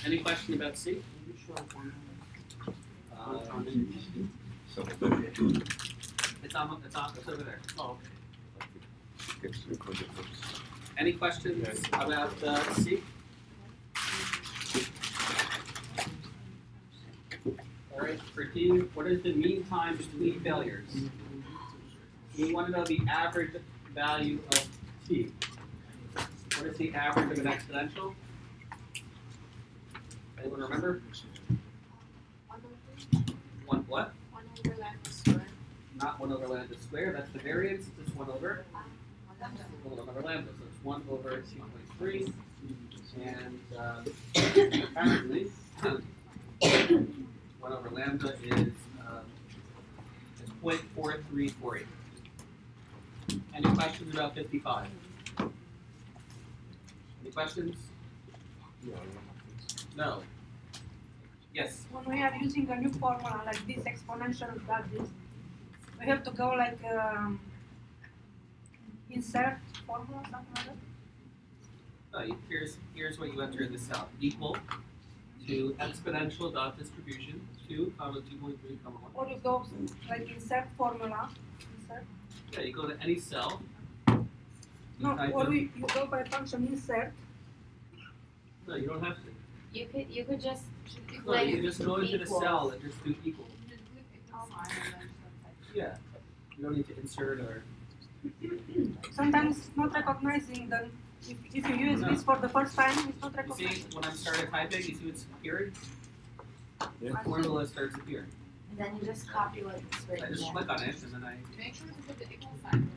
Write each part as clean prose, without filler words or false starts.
Any question about C? It's over there. Oh, okay. Any questions about C? All right, for D, what is the mean time between failures? We want to know the average value of T. What is the average of an exponential? Anyone remember? One what? 1 over lambda squared. Not 1 over lambda squared. That's the variance. It's just 1 over lambda. So it's 1 over 2.3. And apparently, 1 over lambda is 0.4348. Any questions about 55? Any questions? No. Yes. When we are using a new formula like this exponential like this, we have to go like insert formula, something like that? Here's what you enter in the cell. Equal to exponential dot distribution 2, comma 2.3, comma 1. Or you go like insert formula. Insert. Yeah, you go to any cell. No, or you go by function insert. No, you don't have to. You could just No, like you just go into the equals. cell and just do equal. Yeah. You don't need to insert or. Sometimes it's not recognizing that if you use this for the first time, it's not You recognizing. see, when I started typing, you see what's appearing? Yeah. The formula starts appearing. And then you just copy what's I written just there. click on it and then I Make sure to put the equal sign.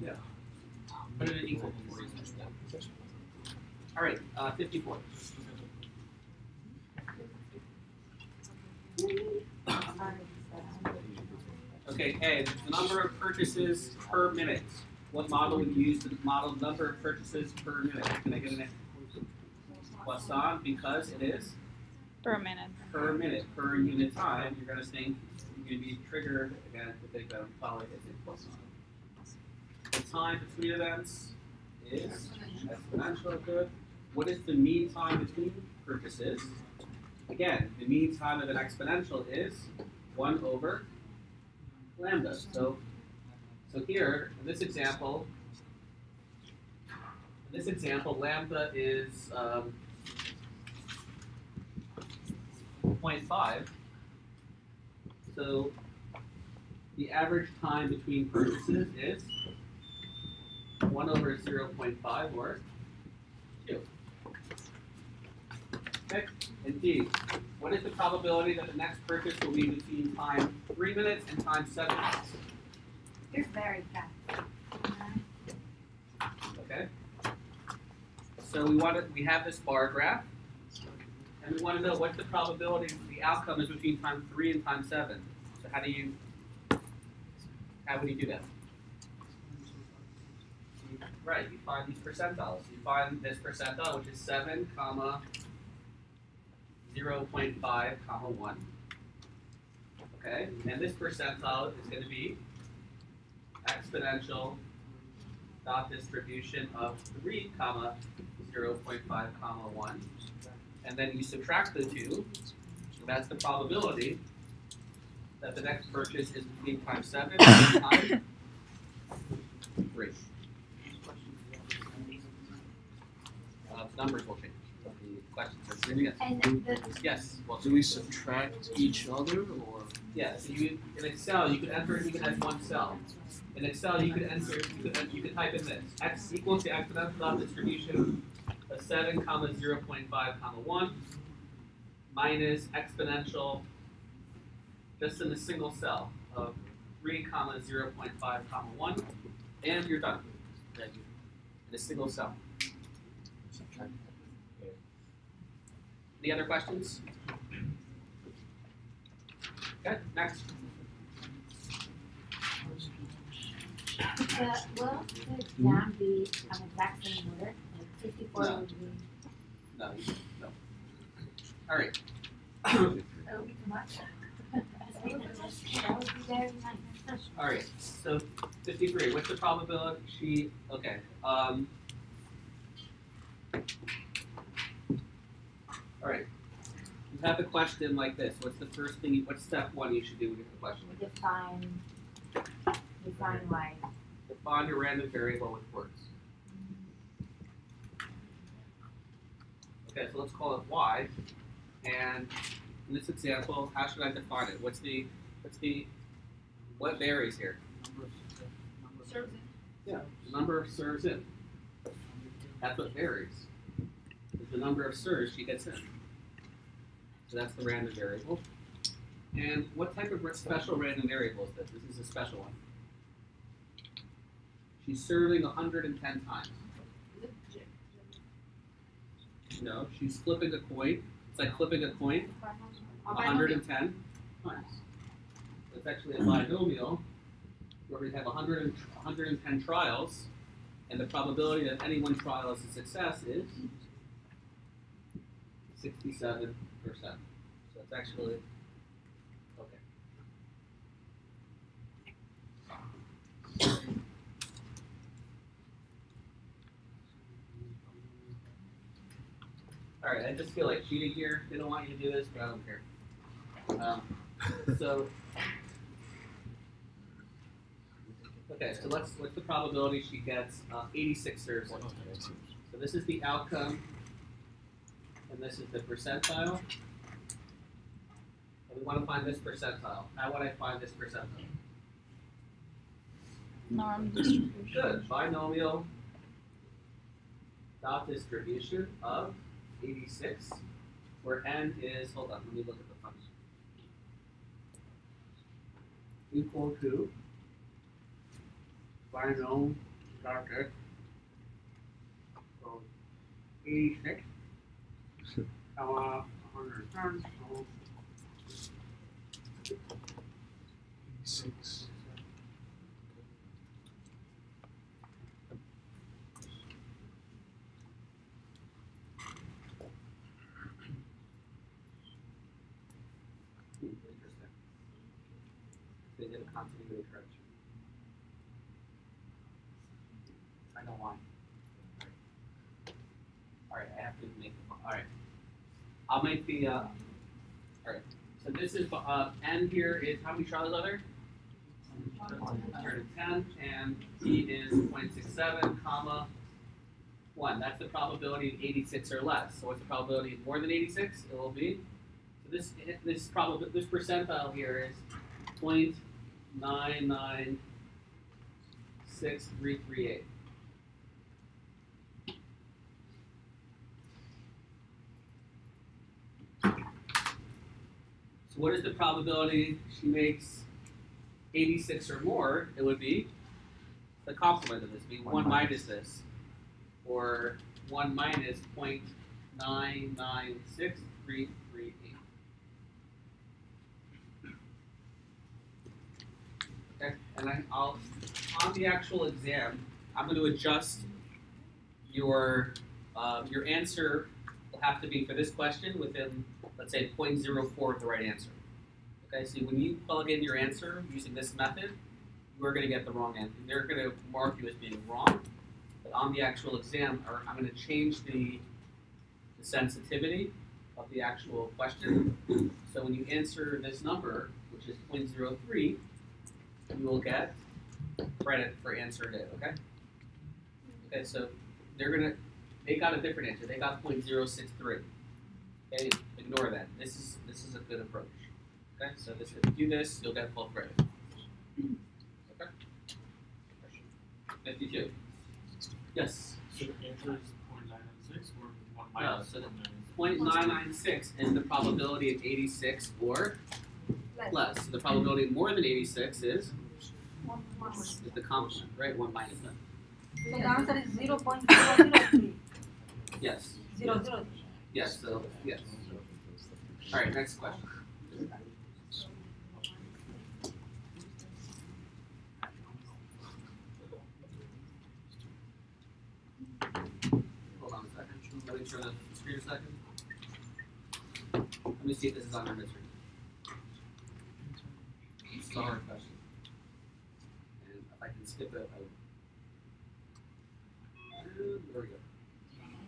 yeah. Put it in equal before you switch that. All right, 54. Okay, A, the number of purchases per minute. What model would you use to model the number of purchases per minute? Can I get an Poisson? Because it is Per minute. per minute, per unit time. You're going to think you're going to be triggered again to think that probably is a Poisson. The time between events is exponential. Good. What is the mean time between purchases? Again, the mean time of an exponential is 1 over lambda. So here, in this example, lambda is 0.5. So the average time between purchases is 1 over 0.5 or 2. Okay, and D, what is the probability that the next purchase will be between time 3 minutes and time 7 minutes? You're very fast. Okay. So we have this bar graph, and we want to know what the probability the outcome is between time 3 and time 7. So how would you do that? Right, you find these percentiles. You find this percentile, which is 7, comma 0.5, comma 1. Okay, and this percentile is going to be exponential dot distribution of 3, comma 0.5, comma 1. And then you subtract the two, so that's the probability that the next purchase is between time 7 and time 3. The numbers will change. But the questions are serious. And the Yes. Well, Do we subtract each other, or? yeah. So in Excel, you could enter it even as one cell. In Excel, you could could type in this: x equal to exponential dot distribution of 7, comma 0.5, comma 1 minus exponential just in a single cell of 3, comma 0.5, comma 1, and you're done. In a single cell. Any other questions? Okay, next. will the exam be an exact same order? Like 54 No. would be. No. All right. That would be too much. That would be very nice. All right. So 53. What's the probability? Okay. All right. have a question like this, what's the first thing? What's step one you should do when you have a question like this? Define y. Define your random variable with words. Okay, so let's call it y. And in this example, how should I define it? What varies here? Serves in. Yeah, the number of serves in. That's what varies. Is the number of serves she gets in. So that's the random variable. And what type of special random variable is this? This is a special one. She's serving 110 times. No, she's flipping a coin. It's like flipping a coin 110 times. So it's actually a binomial where we have 110 trials, and the probability that any one trial is a success is 67%. So it's actually okay. All right, I just feel like cheating here. They don't want you to do this, but I don't care. So, okay, so what's the probability she gets 86 serves? So this is the outcome, and this is the percentile. And we want to find this percentile. How would I find this percentile? Norm distribution. Good. Binomial dot distribution of 86, where n is, hold on, let me look at the function. Equal to binomial dot x, so 86, 110, so 86. interesting. They did a continuity correction. I know why. Alright, I have to make the, alright. I'll make the, alright. So this is, n here is, how many trials are there? 110, and p is 0.67, comma, 1. That's the probability of 86 or less. So what's the probability of more than 86? It will be, so this percentile here is 0.996338. So what is the probability she makes 86 or more? It would be the complement of this, being 1 minus this, or 1 minus 0.996338. Okay, and I'll on the actual exam, I'm going to adjust your answer will have to be for this question within, let's say, 0.04 of the right answer. Okay, so when you plug in your answer using this method, you are going to get the wrong answer. They're going to mark you as being wrong. But on the actual exam, I'm going to change the sensitivity of the actual question. So when you answer this number, which is 0.03, you will get credit for answering it. Okay. Okay, so they got a different answer. They got 0.063. Okay, ignore that. This is a good approach. Okay, so if you do this, you'll get full credit. Okay. 52. Yes. So the answer is 0.996 or 1 No, minus so the 0.996? 0.996 is the probability of 86 or less. So the probability of more than 86 is the complement, right? 1 minus that. So the answer is 0.003. Yes. 003. Yes. So yes. All right. Next question. Hold on a second. Let me turn the screen a second. Let me see if this is on our midterm. This is a hard question. And if I can skip it, there we go.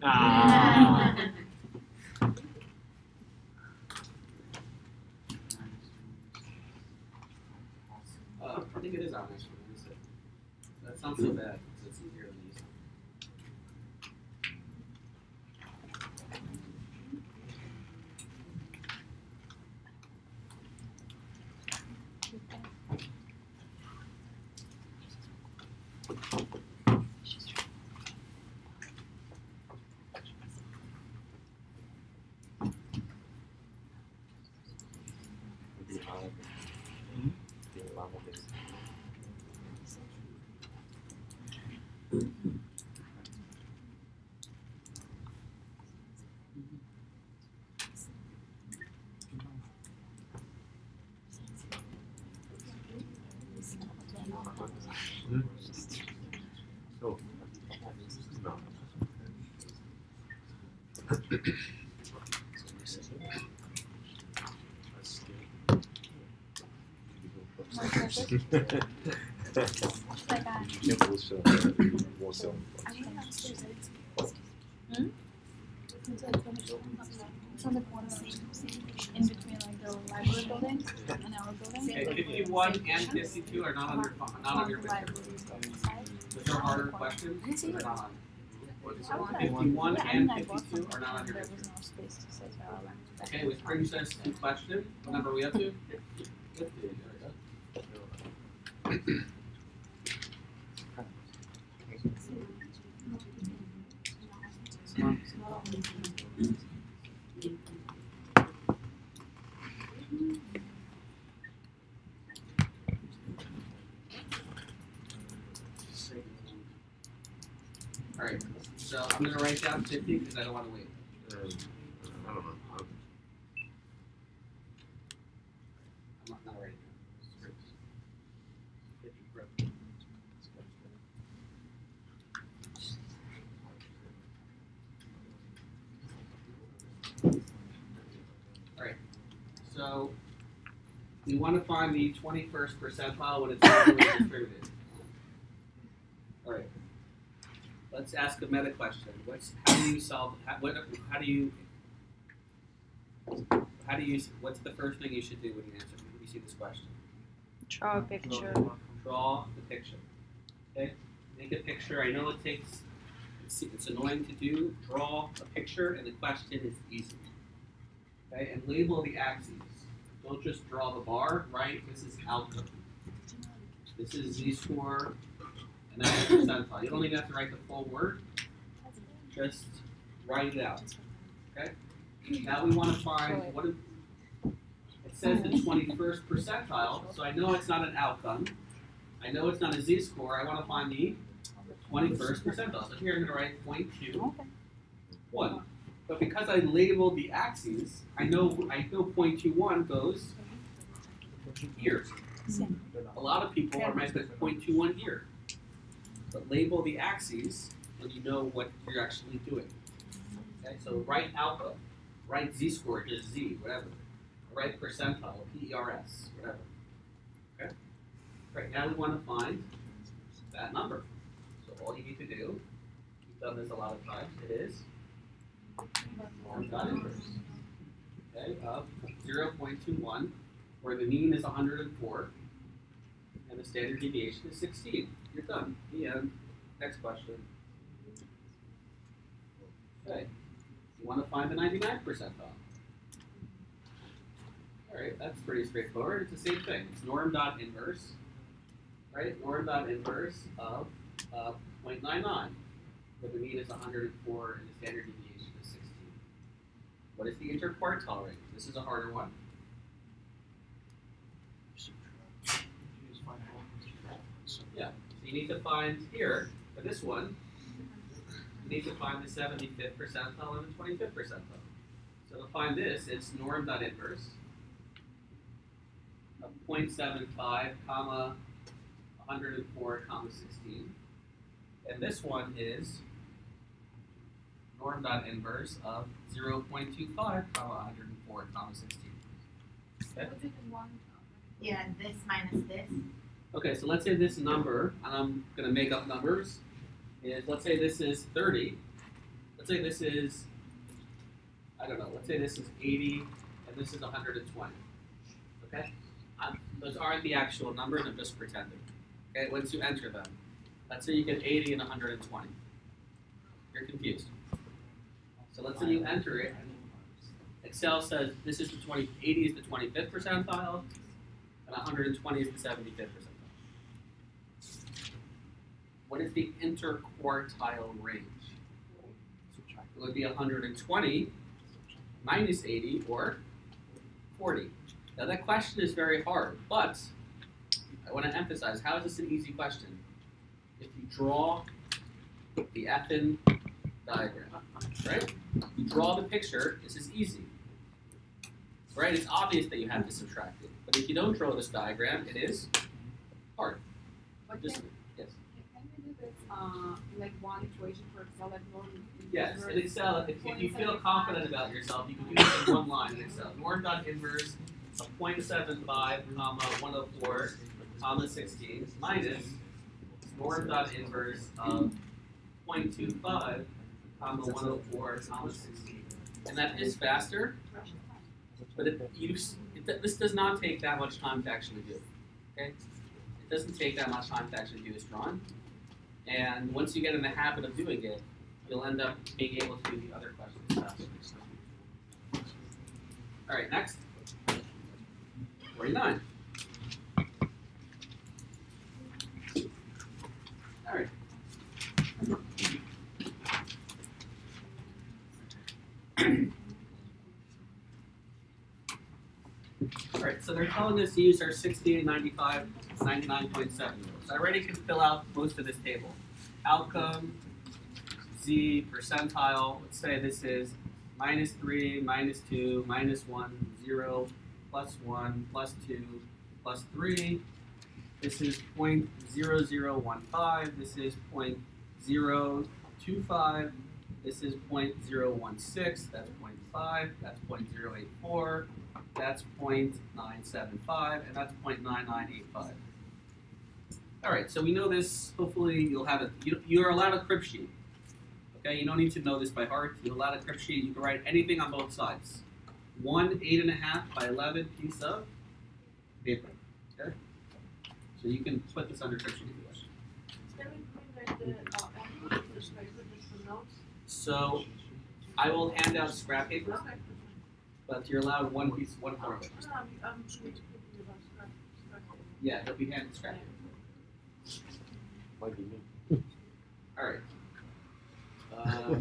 Ah. think it is on actually. Let me see. That's not so bad. It's easier than these. So, no. It's on the corner, in between like the library building and our building. Okay, 51 and 52 are not on your picture. Those are harder questions. So they're not on. 51 and 52 are not on your picture. Okay, which brings us to question. What number are we up to? 50. There we go. Alright, so I'm going to write down 50 because I don't want to wait. I don't know. I'm not writing down. 50 growth. Alright, so we want to find the 21st percentile when it's evenly distributed. Alright, let's ask a meta question. How do you solve, what's the first thing you should do when you see this question? Draw a picture. Draw the picture. Okay? Make a picture. I know it's annoying to do. Draw a picture, and the question is easy. Okay? And label the axes. Don't just draw the bar, right? This is outcome. This is z-score, and that's the percentile. You don't even have to write the full word. Just write it out. Okay? Now we want to find it says the 21st percentile, so I know it's not an outcome. I know it's not a z-score. I want to find the 21st percentile. So here I'm going to write 0.21. But because I labeled the axes, I know 0.21 goes here. A lot of people might put 0.21 here. But label the axes when you know what you're actually doing. Okay, so write alpha, write z-score, just z, whatever. Write percentile, PERS, whatever. Okay? Right, now we want to find that number. So all you need to do, we've done this a lot of times, it is norm dot inverse. Okay, of 0.21, where the mean is 104, and the standard deviation is 16. You're done. The end. Next question. Okay. You want to find the 99th percentile. Alright, that's pretty straightforward. It's the same thing. It's norm dot inverse. Right? Norm dot inverse of 0.99. Where the mean is 104 and the standard deviation is 16. What is the interquartile rate? This is a harder one. Yeah. So you need to find here, for this one, you need to find the 75th percentile and the 25th percentile. So to find this, it's norm dot inverse of 0.75, comma 104, comma 16. And this one is norm dot inverse of 0.25, comma 104, comma 16. Okay? Yeah, this minus this. Okay, so let's say this number, and I'm going to make up numbers, is, let's say this is 30. Let's say this is, I don't know, let's say this is 80, and this is 120. Okay? Those aren't the actual numbers, I'm just pretending. Okay, once you enter them, let's say you get 80 and 120. You're confused. So let's say you enter it. Excel says this is the 80 is the 25th percentile, and 120 is the 75th percentile. What is the interquartile range? It would be 120 minus 80 or 40. Now that question is very hard, but I want to emphasize, how is this an easy question? If you draw the effing diagram, right? You draw the picture, this is easy. Right? It's obvious that you have to subtract it. But if you don't draw this diagram, it is hard. Just, yes? Can we do this like one equation for Excel like norm? Yes, in Excel, if you feel confident about yourself, you can do this in one line in Excel. Norm.inverse of 0.75, comma 104, comma 16, minus norm.inverse of 0.25, comma 104, comma 16. And that is faster, but this does not take that much time to actually do. Okay? It doesn't take that much time to actually do this drawing. And once you get in the habit of doing it, you'll end up being able to do the other questions faster. All right, next. 49. All right. All right, so they're telling us to use our 68, 95, 99.7 rules. I already can fill out most of this table. Outcome, Z, percentile, let's say this is -3, -2, -1, 0, +1, +2, +3. This is 0.0015, this is 0.025, this is 0.016, that's 0.5, that's 0.084, that's 0.975, and that's 0.9985. All right, so we know this. Hopefully you'll have it. You're allowed a crib sheet. Okay, you don't need to know this by heart. You're allowed a crib sheet. You can write anything on both sides. One 8.5 by 11 piece of paper. Okay, so you can put this under crib sheet if you wish. So I will hand out scrap paper, but you're allowed one piece, one form of it. Yeah, it'll be handed scrap paper. All right. All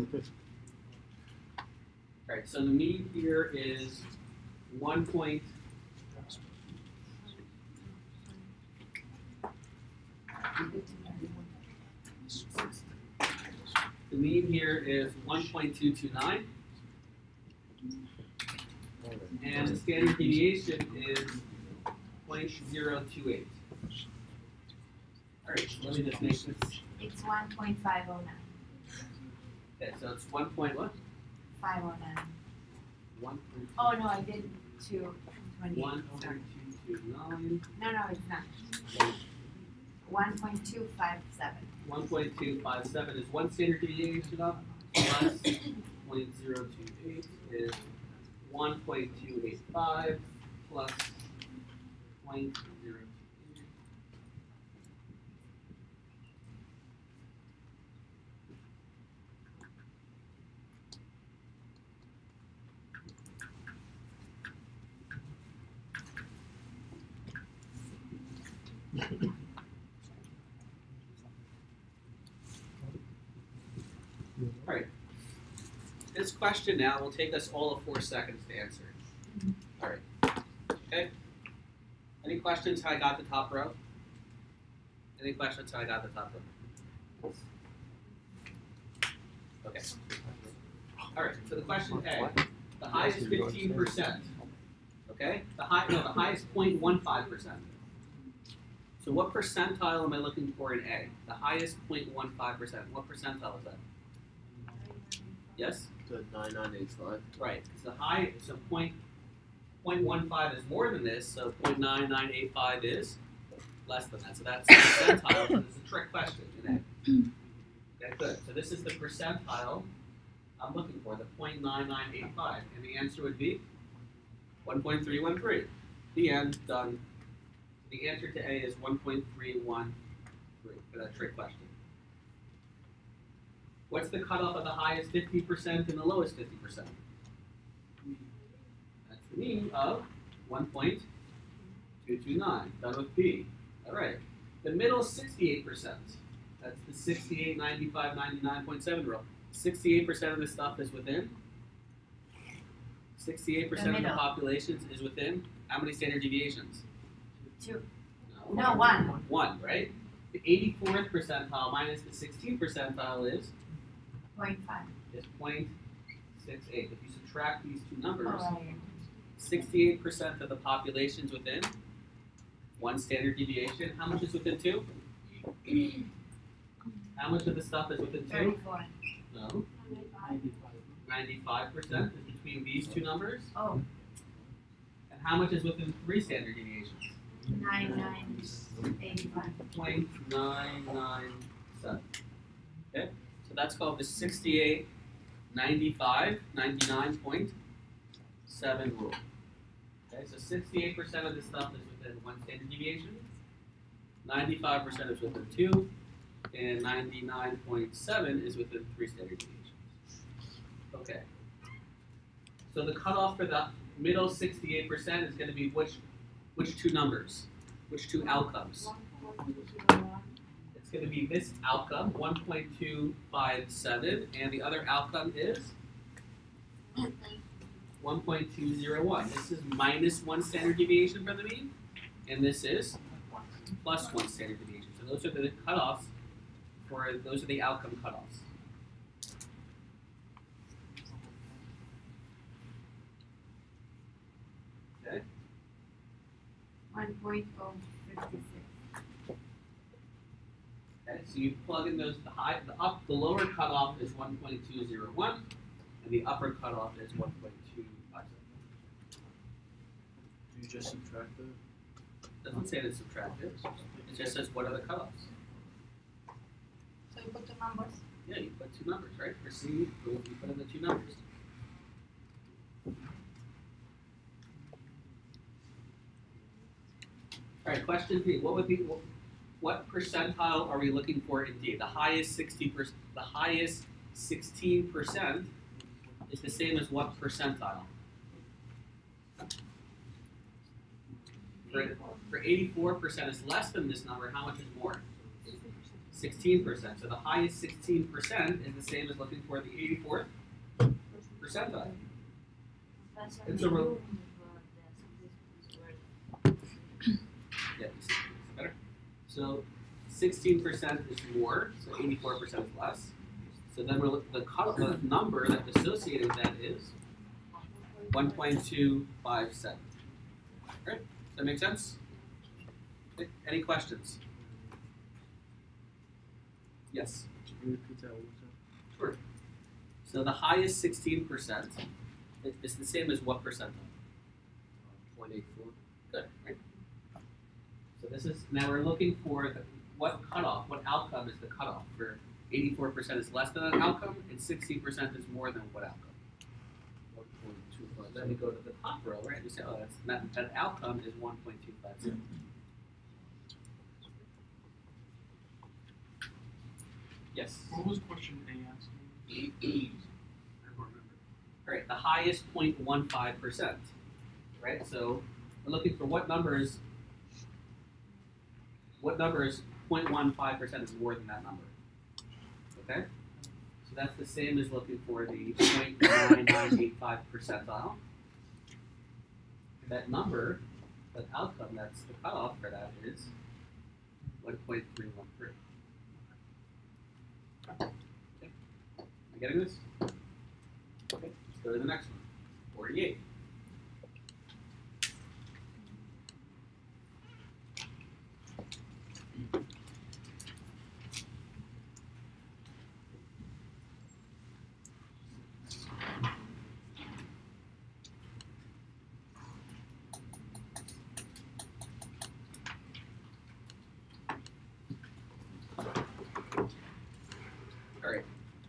right. So the mean here is 1 point. The mean here is 1.229, and the standard deviation is 0.028. All right, so let me just make this. It's 1.509. Okay, so it's 1 point what? 509. 1. Oh no, I did 228. 1.229. No, it's not. 1.257. 1.257 is one standard deviation up, plus 0.028 is 1.285 plus 0.028. All right. This question now will take us all of 4 seconds to answer. All right. Okay. Any questions how I got the top row? Any questions how I got the top row? Okay. All right. So the question A, the highest 15%. Okay. The highest 0.15%. So what percentile am I looking for in A? The highest 0.15%. What percentile is that? Yes? So 9985. Right. So the high, so 0.15 is more than this, so 0.9985 is less than that. So that's the percentile. So it's a trick question in A. Okay, good. So this is the percentile I'm looking for, the 0.9985. And the answer would be 1.313. The end. Done. The answer to A is 1.313 for that trick question. What's the cutoff of the highest 50% and the lowest 50%? That's the mean of 1.229. Done with B. All right. The middle 68%. That's the 68, 95, 99.7 rule. 68% of the stuff is within. 68% of the middle. population is within. How many standard deviations? 2. No. No, 1. 1, right? The 84th percentile minus the 16th percentile is 0.5. 0.68. If you subtract these two numbers, Oh, 68% of the population is within 1 standard deviation. How much is within 2? How much of the stuff is within 2? 34. No. 95% is between these two numbers. Oh, And how much is within 3 standard deviations? 9985. 0.997. Okay? So that's called the 68, 95, 99.7 rule. Okay, so 68% of the stuff is within 1 standard deviation, 95% is within 2, and 99.7 is within 3 standard deviations. Okay. So the cutoff for the middle 68% is going to be which two numbers? Which two outcomes? It's going to be this outcome, 1.257, and the other outcome is 1.201. This is minus 1 standard deviation from the mean, and this is plus 1 standard deviation. So those are the cutoffs those are the outcome cutoffs. Okay. 1.056. Okay, so you plug in those, the lower cutoff is 1.201, and the upper cutoff is 1.257. Do you just subtract it? Doesn't say to subtract it, it just says what are the cutoffs. So you put the numbers. Yeah, you put 2 numbers, right? For C, you put in the 2 numbers. All right, question B. What percentile are we looking for in D? The highest 60%. The highest 16% is the same as what percentile? For 84% is less than this number. How much is more? 16%. So the highest 16% is the same as looking for the 84th percentile. It's a real. Yeah, better. So 16% is more, so 84% is less. So then we're the number that's associated with that is 1.257. Right? Does that make sense? Any questions? Yes. Can you repeat that one more time? Sure. So the highest 16% is the same as what percentile? 0.84. Good, right? So this is, now we're looking for what cutoff, what outcome is the cutoff for 84% is less than an outcome and 16% is more than what outcome? 1.25. Then we go to the top row, right? We say, oh, that outcome is 1.257. Yes. What was question A asking? I don't remember. All right, the highest 0.15%, right? So we're looking for what numbers 0.15% is more than that number, okay? So that's the same as looking for the 0.9985 percentile. That number, that outcome, that's the cutoff for that is 1.313. Okay. Am I getting this? Okay, let's go to the next one. 48.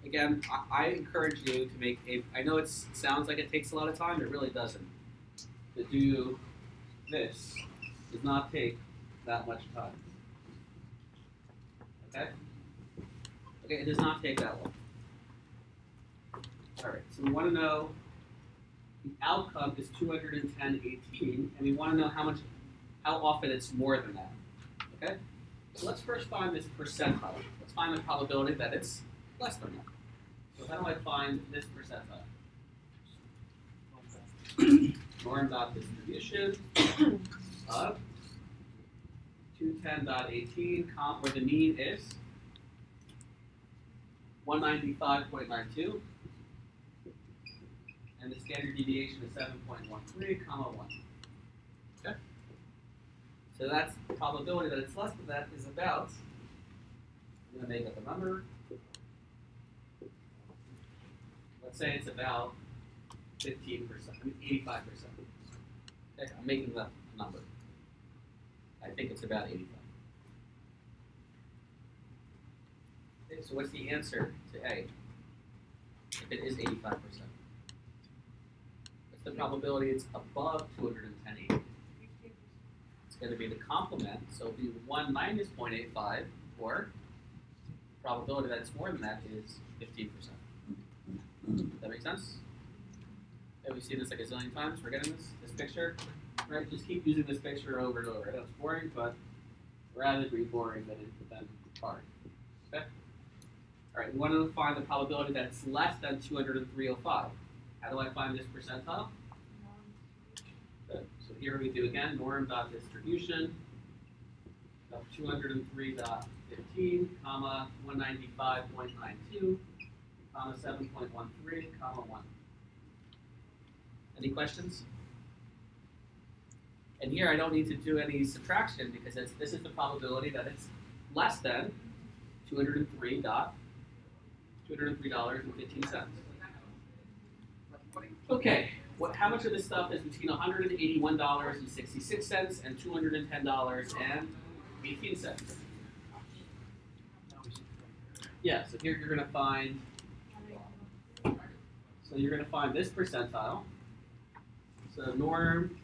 Again, I encourage you to make I know it sounds like it takes a lot of time, it really doesn't. To do this does not take that much time. Okay? Okay, it does not take that long. All right, so we want to know the outcome is 210.18, and we want to know how often it's more than that. Okay? So let's first find this percentile. Let's find the probability that it's less than that. So how do I find this percentile? Norm dot distribution of 210.18, where the mean is 195.92, and the standard deviation is 7.13, comma 1. Okay? So that's the probability that it's less than that is about, I'm going to make up a number. Let's say it's about 15%, I mean 85%. Okay, I'm making that number. I think it's about 85. Okay, so what's the answer to A? If it is 85%. What's the probability it's above 210.80? It's going to be the complement, so it'll be 1 minus 0.85, or the probability that it's more than that is 15%. Does that make sense? Okay, we've seen this like a zillion times. We're getting this picture, right? Just keep using this picture over and over. I know it's boring, but rather be boring than hard. Okay? All right, we want to find the probability that it's less than 203.05. How do I find this percentile? Good. So here we do again, norm dot distribution of 203.15, comma 195.92, comma 7.13, comma 1. Any questions? And here I don't need to do any subtraction because this is the probability that it's less than $203.15. Okay, how much of this stuff is between $181.66 and $210.18? Yeah, so here you're going to find. So you're going to find this percentile. So norm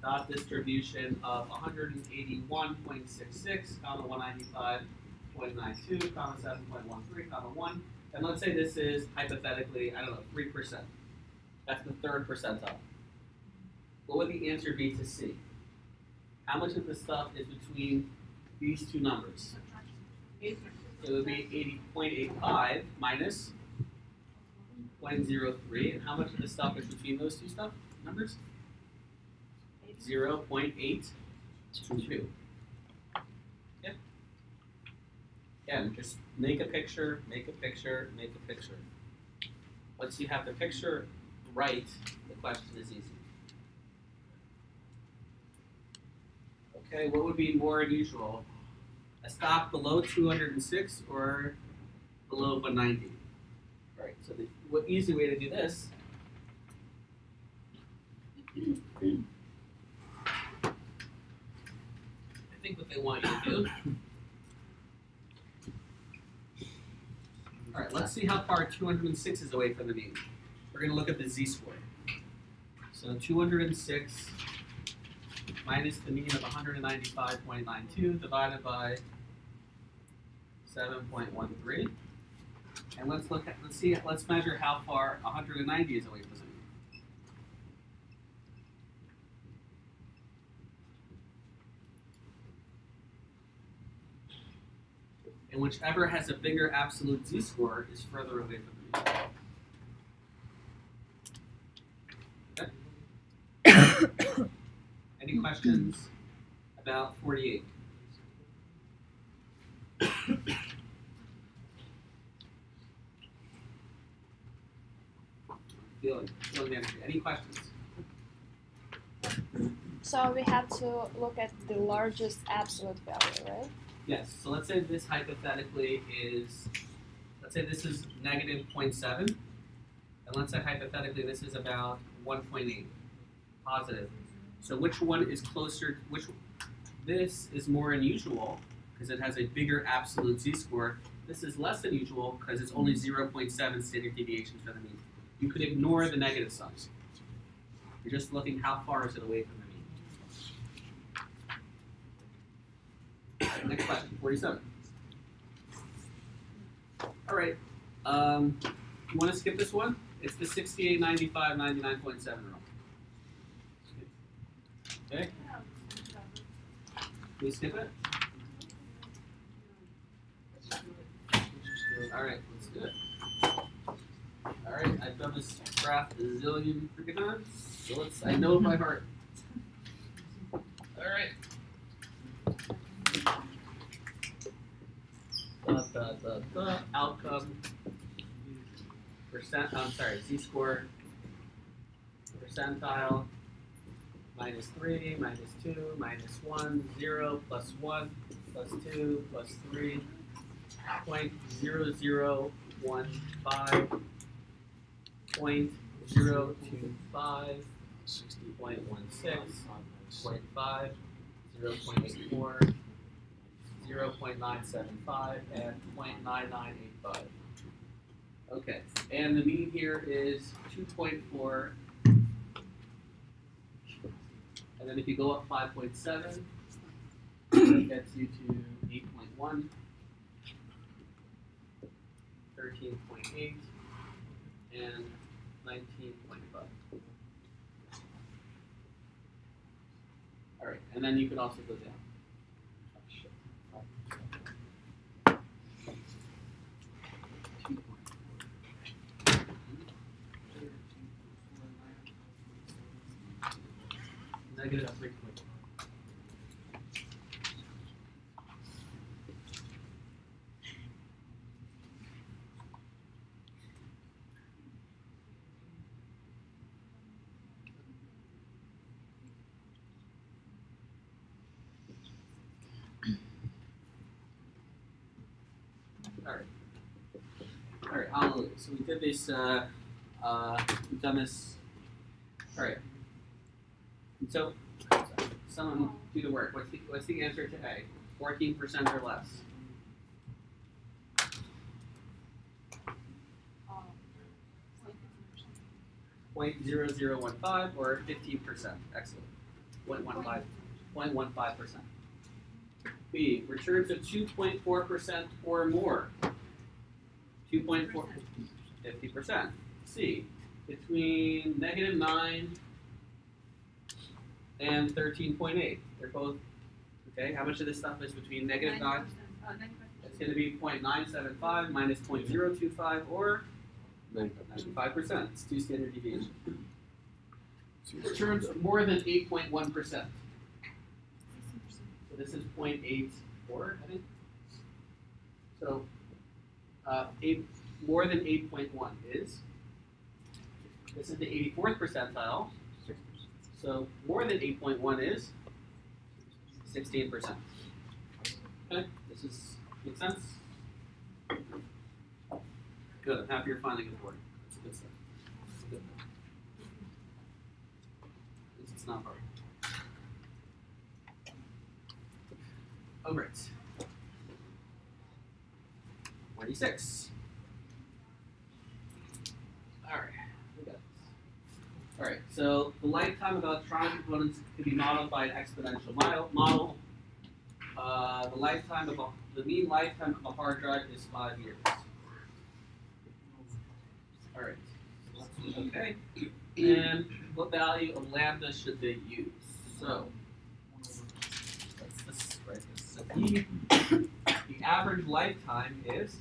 dot distribution of 181.66, comma 195.92, comma 7.13, comma 1. And let's say this is hypothetically, I don't know, 3%. That's the third percentile. What would the answer be to C? How much of the stuff is between these two numbers? It would be 80.85 minus 0.03. And how much of the stuff is between those two numbers? 0.822. Yeah. Again, just make a picture, make a picture, make a picture. Once you have the picture right, the question is easy. Okay, what would be more unusual? A stop below 206 or below 190? All right, so the easy way to do this I think what they want you to do. All right, let's see how far 206 is away from the mean. We're going to look at the z-score. So 206 minus the mean of 195.92 divided by 7.13. And let's measure how far 190 is away from the mean. And whichever has a bigger absolute z-score is further away from the mean. Okay? Any questions about 48? Feeling the energy. Any questions? So we have to look at the largest absolute value, right? Yes, so let's say this hypothetically is, let's say this is negative 0.7, and let's say hypothetically this is about 1.8, positive. So which one is closer, this is more unusual because it has a bigger absolute z-score. This is less unusual because it's only 0.7 standard deviations for the mean. You could ignore the negative signs. You're just looking how far is it away from the mean. 47. All right. You want to skip this one? It's the 68, 95, 99.7 rule. Okay. Can we skip it? All right, let's do it. All right, I've done this graph a zillion freaking times, so I know it by heart. All right. Outcome z-score percentile minus 3, minus 2, minus 1, 0, plus 1, plus 2, plus 3, 0.0015, 0.025, 0.16, 0.5, 0.84, 0.975, and 0.9985. Okay, and the mean here is 2.4. And then if you go up 5.7, that gets you to 8.1, 13.8, and 19.5. All right, and then you can also go down. Negative 3.1. All right, hallelujah. So we did this, we've done this. All right. So, someone do the work. What's the answer to A? 14% or less. 0.0015 or 15%. Excellent. 0.15%. B, returns of 2.4% or more. 2.4, 50%. C, between -9 and 13.8. They're both, okay, how much of this stuff is between -9? It's going to be 0.975 minus 0.025 or 95%. It's 2 standard deviations. Returns more than 8.1%. So this is 0.84, I think. So more than 8.1 is, this is the 84th percentile. So more than 8.1 is 16%. Okay, this is, make sense? Good, I'm happy you're finally good work. That's good stuff. Good. This is not hard. All right. 26. All right, we got this. All right, so the lifetime of electronic components can be modeled by an exponential model. The mean lifetime of a hard drive is 5 years. All right, okay. And what value of lambda should they use? So let's write this. So the average lifetime is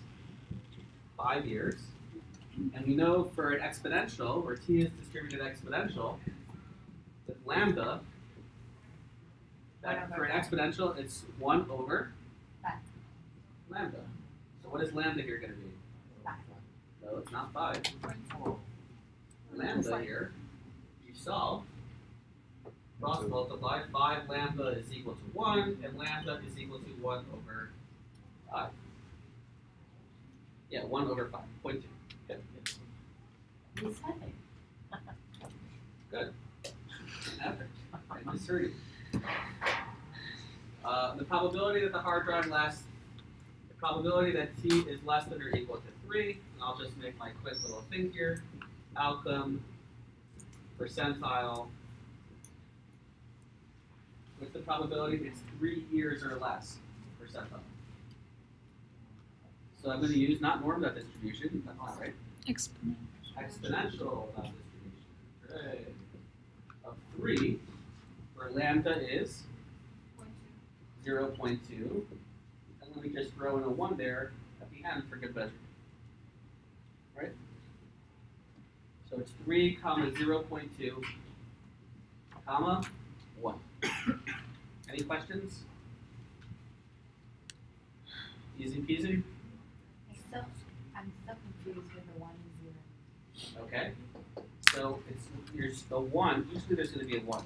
5 years. And we know for an exponential, where t is distributed exponential, with lambda, that for an exponential, it's 1 over lambda. So what is lambda here going to be? No, it's not 5. Lambda here, you solve, cross multiply, 5 lambda is equal to 1, and lambda is equal to 1 over 5. Yeah, 1 over 5, 0.2. Good. Epic. I misheard you. The probability that the hard drive lasts, the probability that t is less than or equal to 3, and I'll just make my quick little thing here. Outcome, percentile. What's the probability? It's 3 years or less percentile. So I'm going to use not norm dot distribution, that's not right. Exponential. Exponential dot distribution. Great. Of 3, where lambda is 0.2. And let me just throw in a 1 there at the end for good measure. Right? So it's 3 comma 0.2 comma 1. Any questions? Easy peasy? I'm so confused with the 1 and 0. Okay. So there's a 1, usually there's going to be a 1.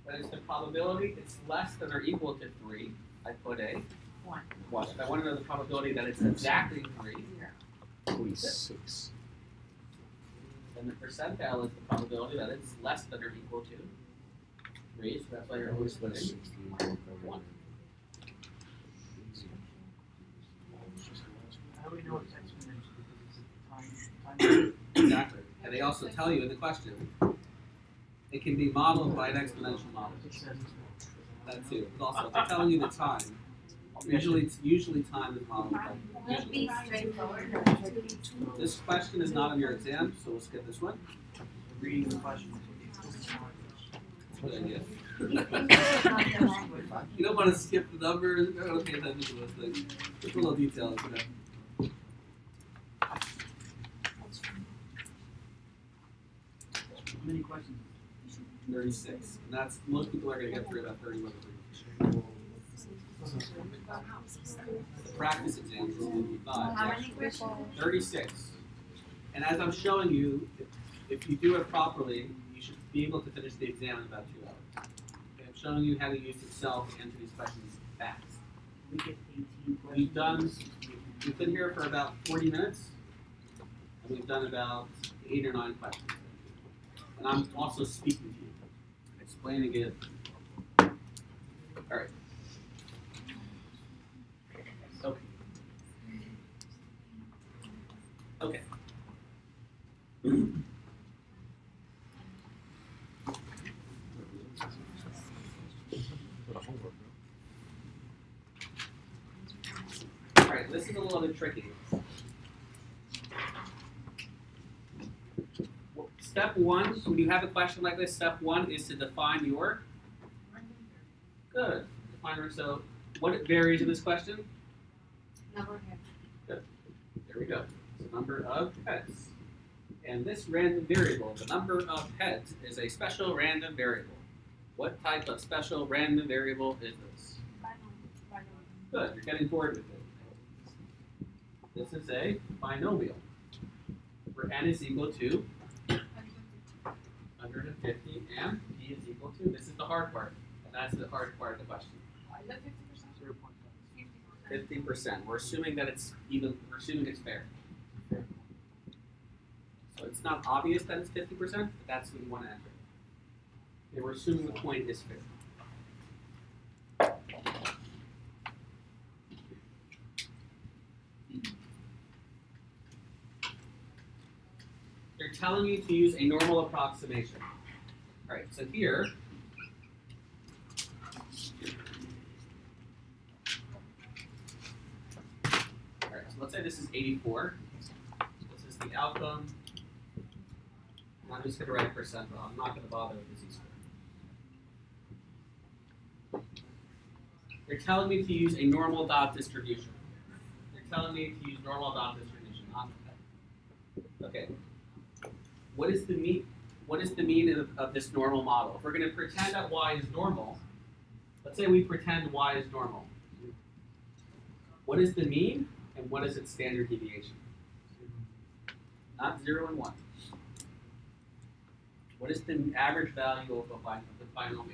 But it's the probability it's less than or equal to 3. I put a 1. 1. If I want to know the probability that it's exactly 3, 26. then the percentile is the probability that it's less than or equal to 3. So that's why you're always putting 1. How do we know it's exponential? Because it's time. Exactly. And they also tell you in the question, it can be modeled by an exponential model. That too. But also, they're telling you the time. Usually time is modeled by. Will it be straightforward or tricky? This question is not on your exam, so we'll skip this one. Reading the question. That's a good idea. These things are not the language. You don't want to skip the numbers. You don't pay attention to those things. Just little details, you know. How many questions? 36. And that's, most people are going to get through about 31 The practice exam is 55. How many questions? 36. And as I'm showing you, if you do it properly, you should be able to finish the exam in about 2 hours. Okay, I'm showing you how to use Excel to answer these questions fast. We get 18 questions. We've been here for about 40 minutes, and we've done about 8 or 9 questions. And I'm also speaking to you, explaining it. All right. Okay. Okay. All right, this is a little bit tricky. Step 1, when you have a question like this, step 1 is to define your. Good. Define. So, what varies in this question? Number of heads. Good. There we go. It's the number of heads. And this random variable, the number of heads, is a special random variable. What type of special random variable is this? Good. You're getting bored with it. This is a binomial, where n is equal to 150 and p is equal to, this is the hard part, and that's the hard part of the question. 50%. We're assuming that it's even, we're assuming it's fair. So it's not obvious that it's 50%, but that's what you want to enter. Okay, we're assuming the point is fair. They're telling you to use a normal approximation. All right, so here, all right, so let's say this is 84. This is the outcome. And I'm just going to write percentile. I'm not going to bother with the z-squared. They're telling me to use a normal dot distribution. They're telling me to use normal dot distribution, not okay. What is the mean? What is the mean of this normal model? If we're going to pretend that y is normal, let's say we pretend y is normal. What is the mean and what is its standard deviation? Not 0 and 1. What is the average value of the binomial?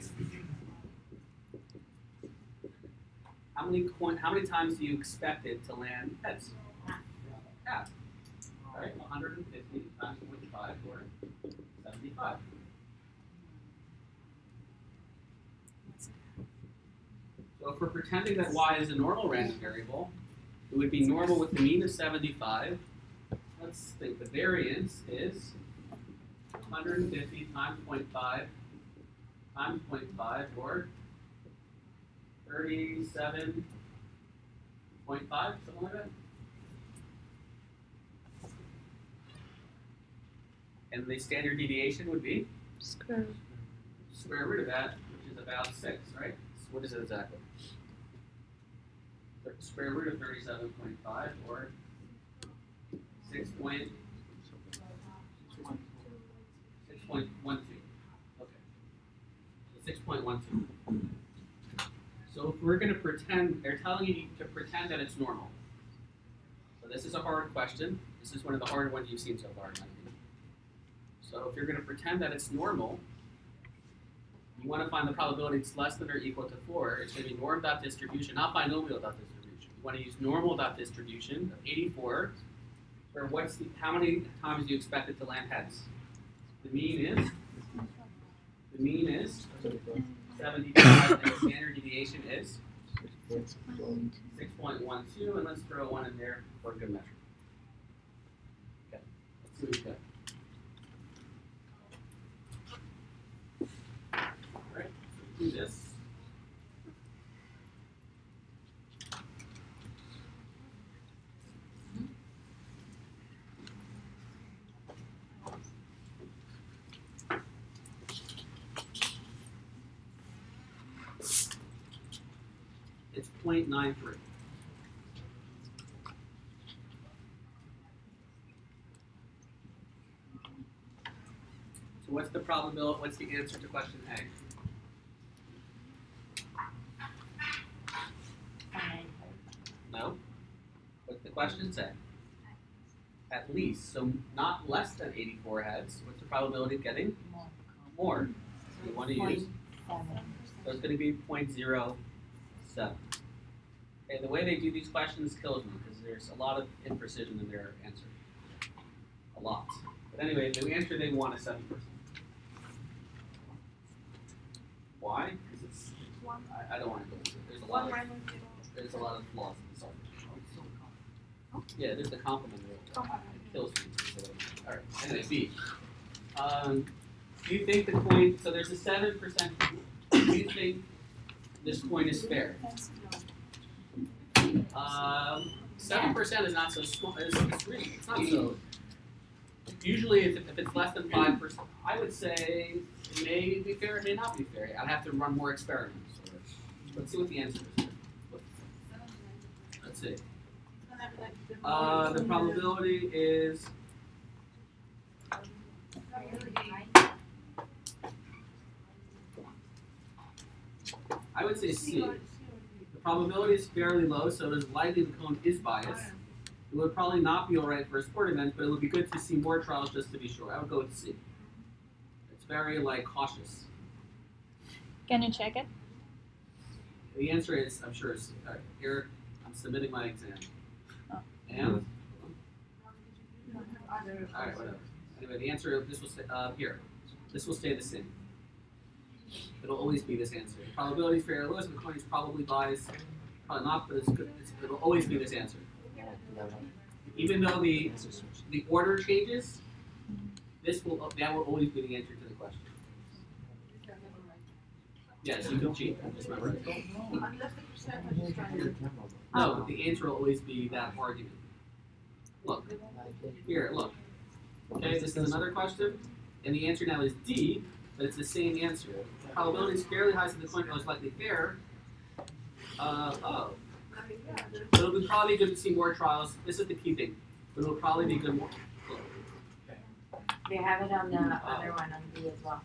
How many times do you expect it to land heads? Half. All right, 150 times 0.5 or 75. So if we're pretending that y is a normal random variable, it would be normal with the mean of 75. Let's think the variance is 150 times 0.5 times 0.5 or 37.5, something like that. And the standard deviation would be Square. square root of that, which is about 6, right? So what is it exactly? Square root of 37.5 or 6.12. Okay. So 6.12. So if we're going to pretend, they're telling you to pretend that it's normal. So this is a hard question. This is one of the hard ones you've seen so far. So if you're going to pretend that it's normal, you want to find the probability it's less than or equal to 4. It's going to be norm dot distribution, not binomial dot distribution. You want to use normal dot distribution of 84, where how many times do you expect it to land heads? The mean is 75, and the standard deviation is 6.12, and let's throw 1 in there for a good measure. Okay, let's see what we got. All right, so do this. It's 0.93. So what's the probability? What's the answer to question A? No. What's the question say? At least. So not less than 84 heads. What's the probability of getting? More. So you want to use? So it's going to be 0.07. Okay, the way they do these questions kills me because there's a lot of imprecision in their answer. A lot. But anyway, the answer they want is 7%. Why? Because it's I don't want to go into it. There's a lot of flaws in this argument. Yeah, there's the complement rule. It kills me. So, all right. Anyway, B. Do you think the coin? So there's a 7%. Do you think this coin is fair? 7% is not so small. It's not so. Usually, if it's less than 5%, I would say it may be fair. It may not be fair. I'd have to run more experiments. Let's see what the answer is. Let's see. The probability is. I would say C. The probability is fairly low, so it is likely the cone is biased. It would probably not be all right for a sport event, but it would be good to see more trials just to be sure. I would go with C. It's very cautious. Can you check it? The answer is, I'm sure, C. All right, here I'm submitting my exam. Oh. And all right, whatever. Anyway, the answer this will stay here. This will stay the same. It'll always be this answer. The probability is fairly low, so the coin is probably biased. Probably not, but it's good. It'll always be this answer. Even though the order changes, that will always be the answer to the question. Yes, you can cheat. Just remember it. No, but the answer will always be that argument. Look. Here, look. Okay, this is another question. And the answer now is D, but it's the same answer. The probability is fairly high, so the coin is likely fair. So it would probably be good to see more trials. This is the key thing. But it will probably be good more. They have it on the other one on B as well.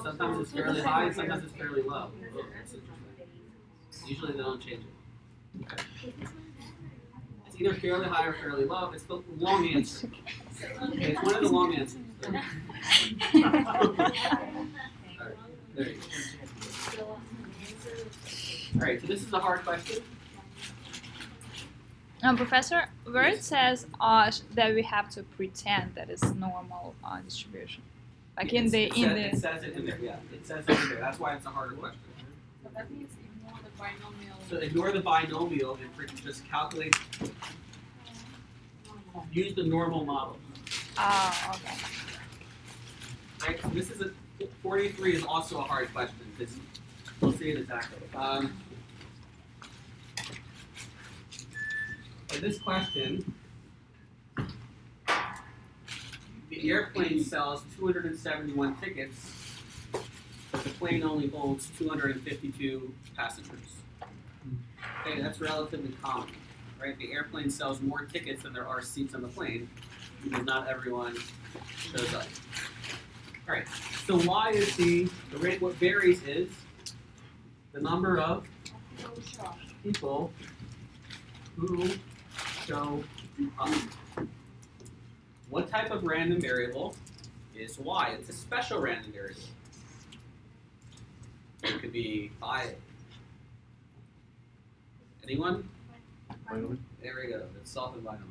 Sometimes it's fairly high, and sometimes it's fairly low. Oh, that's interesting. Usually they don't change it. Okay. It's either fairly high or fairly low. It's the long answer. Okay, it's one of the long answers. So. All right, there you go. All right, so this is a hard question. Professor, where it says that we have to pretend that it's normal distribution, like It says it in there. Yeah, it says it in there. That's why it's a harder question. So that means ignore the binomial. So ignore the binomial and just calculate. Use the normal model. Oh, okay. Right. So this is 43 is also a hard question because we'll see it exactly. So this question the airplane sells 271 tickets, but the plane only holds 252 passengers. Okay, that's relatively common, right? The airplane sells more tickets than there are seats on the plane, because not everyone shows up. All right, so why is the rate? What varies is the number of people who show up. What type of random variable is y? It's a special random variable. It could be 5. Anyone? There we go. It's solved in binomial.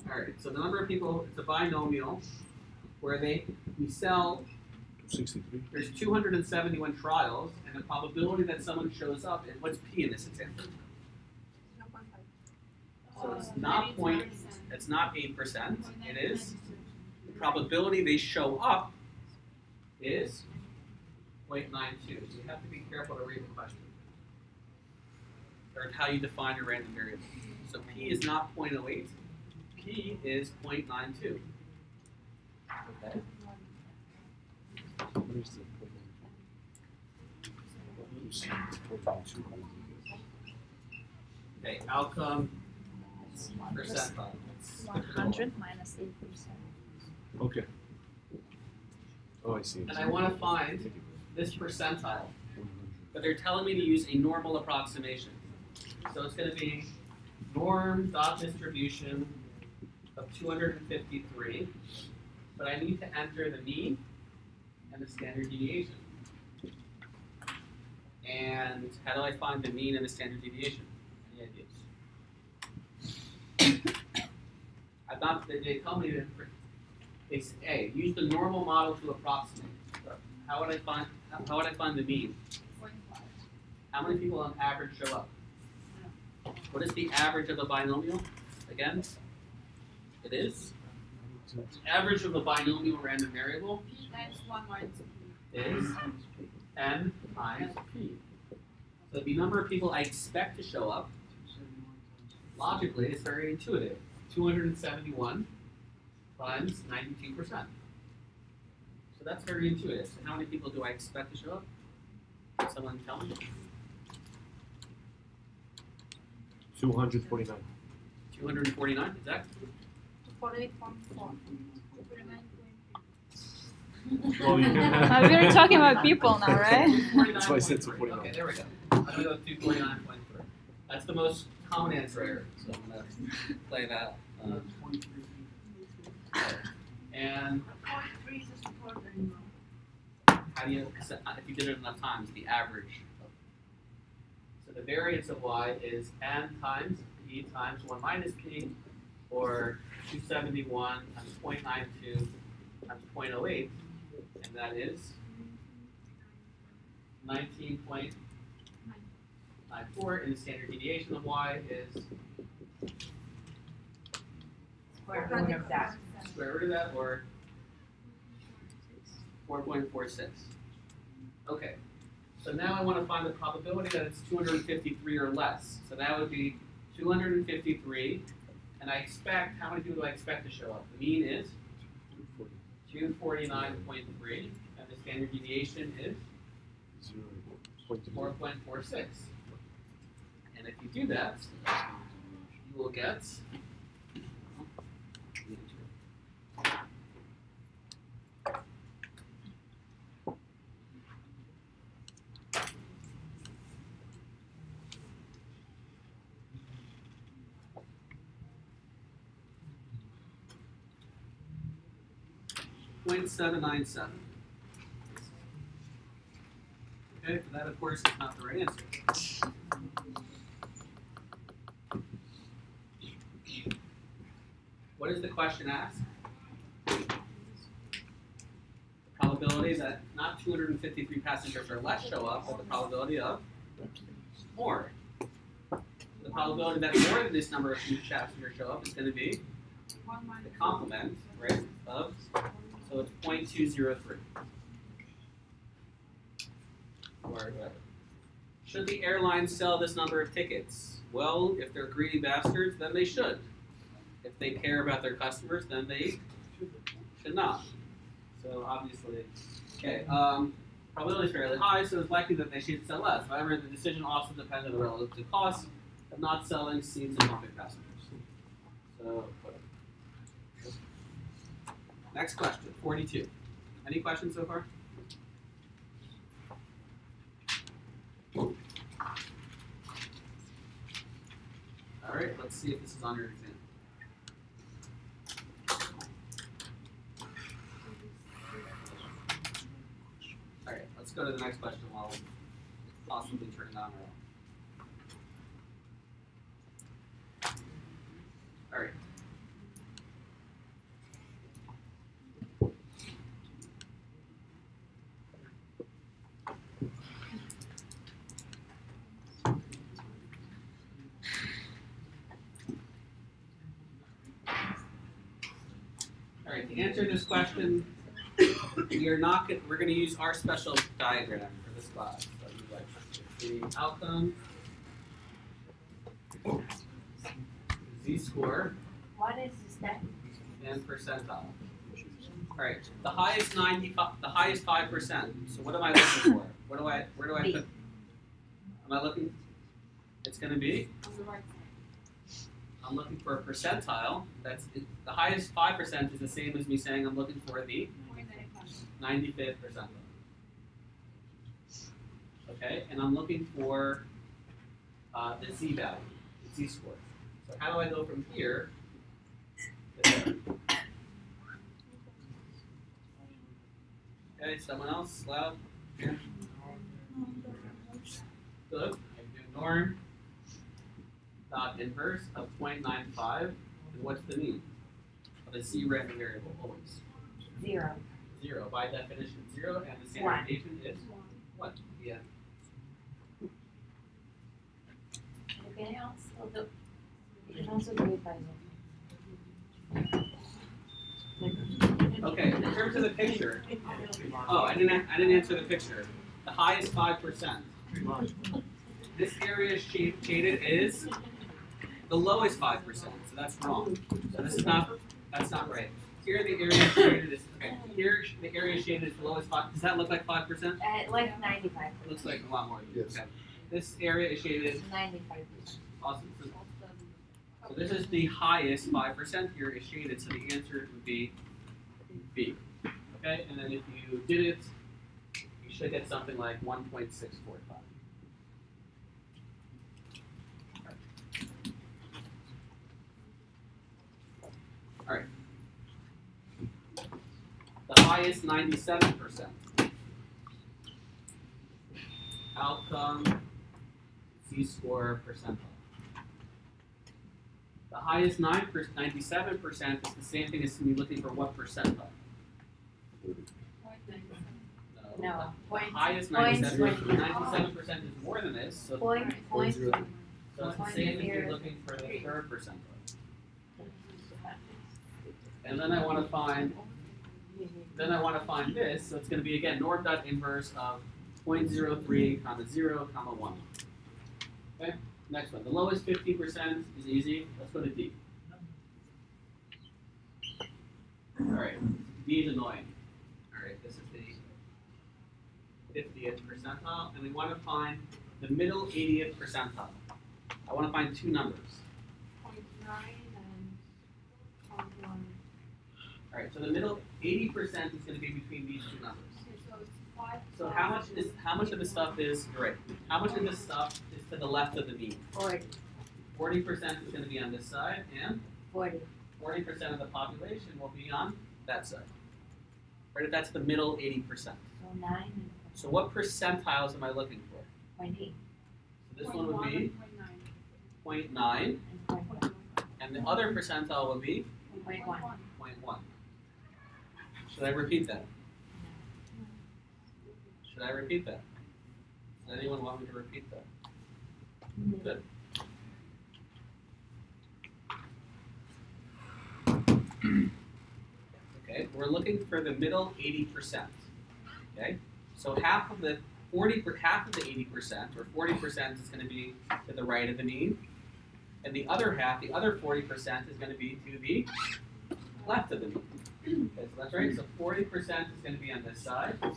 All right. So the number of people, it's a binomial where we sell. 263. There's 271 trials, and the probability that someone shows up. And what's p in this example? So it's not point. It's not 8%. It is the probability they show up is 0.92. So you have to be careful to read the question or how you define your random variable. So p is not 0.08. P is 0.92. Okay. Where's the 0.92? Okay. Outcome percentile. 100 minus 8%. Okay. Oh, I see. And I want to find this percentile, but they're telling me to use a normal approximation. So it's going to be norm dot distribution of 253, but I need to enter the mean and the standard deviation. And how do I find the mean and the standard deviation? Any ideas? They tell me to use the normal model to approximate. So how would I find the mean? How many people on average show up? What is the average of a binomial? Again, it is the average of a binomial random variable P times 1 minus P. is n times p. So the number of people I expect to show up, logically, it's very intuitive. 271 times 92%. So that's very intuitive. So how many people do I expect to show up? Can someone tell me? 249. 249, exactly. 48.4. Well, you can have. We were talking about people now, right? That's why I said 249. Okay, there we go. I'm going to go with 249.3. That's the most common answer here, so I'm going to play that. And how do you, if you did it enough times, the average. So the variance of y is n times p times 1 minus p, or 271 times 0.92 times 0.08, and that is 19.94, and the standard deviation of y is Square root of that. square root of that, or 4.46. Okay, so now I want to find the probability that it's 253 or less. So that would be 253, and I expect, how many people do I expect to show up? The mean is 249.3, and the standard deviation is 4.46. And if you do that, you will get 0.797. Okay, but that of course is not the right answer. What does the question ask? The probability that not 253 passengers or less show up, but the probability of more. The probability that more than this number of passengers show up is going to be the complement, right, of, so it's 0.203. Or whatever. Should the airline sell this number of tickets? Well, if they're greedy bastards, then they should. If they care about their customers, then they to not. So obviously, okay, probability is fairly high, so it's likely that they should sell less. However, the decision also depends on the relative cost of not selling seats and pumping passengers. So, next question, 42. Any questions so far? All right, let's see if this is on your exam. All right, let's go to the next question while possibly turning on our own. All right. All right, to answer this question, we're going to use our special diagram for this class. So you like the outcome, z-score, What is that? and percentile. All right, the highest 5%. So what am I looking for? Where do I B. put? Am I looking? It's going to be. On the right I'm looking for a percentile. The highest 5% is the same as me saying I'm looking for the 95th percentile. Okay, and I'm looking for the z value, the z-score. So how do I go from here to there? Okay, someone else, loud. Here. Good. I do norm dot inverse of 0.95, and what's the mean of a z random variable always? 0. 0 by definition. 0, and the One. standard deviation is what? Yeah. You can also do it by Okay, in terms of the picture. Oh, I didn't answer the picture. The highest 5%. This area shaded is the lowest 5%, so that's wrong. So this is that's not right. Here the area shaded is here the area shaded is the lowest 5. Does that look like 5%? like 95. It looks like a lot more. Yes. Okay. This area is shaded. 95%. Awesome. So this is the highest 5% here is shaded, so the answer would be B. Okay, and then if you did it, you should get something like 1.645. All right. The highest 97%. Outcome, z-score, percentile. The highest 97% is the same thing as me looking for what percentile? No. The highest 97% is more than this, so, so it's the same as me looking for the third percentile. And then I want to find this, so it's going to be again norm dot inverse of 0.03, comma 0, comma 1. Okay, next one. The lowest 15% is easy. Let's go to D. Alright, D is annoying. Alright, this is the 50th percentile, and we want to find the middle 80th percentile. I want to find two numbers. 0.9 and 0.1. Alright, so the middle 80% is going to be between these two numbers. Okay, so it's 5. So how much of this stuff is correct? How much of this stuff is to the left of the mean? 40. 40% is going to be on this side, and 40. 40% of the population will be on that side. Right? That's the middle 80%. So 9 So what percentiles am I looking for? and 0.8 So this one would be 0.9, and 0.1. and the other percentile would be 0.1. 0.1. Should I repeat that? Should I repeat that? Does anyone want me to repeat that? Good. Okay, we're looking for the middle 80%. Okay, so half of the 80%, or 40%, is going to be to the right of the mean, and the other half, the other 40%, is going to be to the left of the mean. Okay, so that's right. So 40% is going to be on this side, and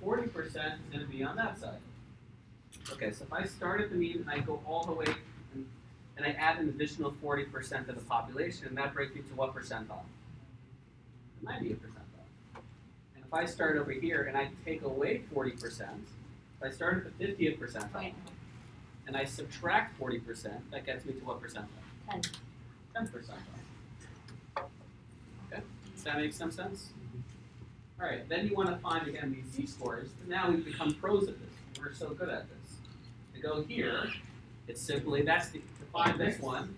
40% is going to be on that side. Okay, so if I start at the mean and I go all the way, and I add an additional 40% of the population, and that brings me to what percentile? 90th percentile. And if I start over here and I take away 40%, if I start at the 50th percentile, and I subtract 40%, that gets me to what percentile? 10th percentile. Okay, does that make some sense? All right, then you want to find, again, these z-scores. Now we've become pros at this. We're so good at this. To go here, it's simply, to find this one,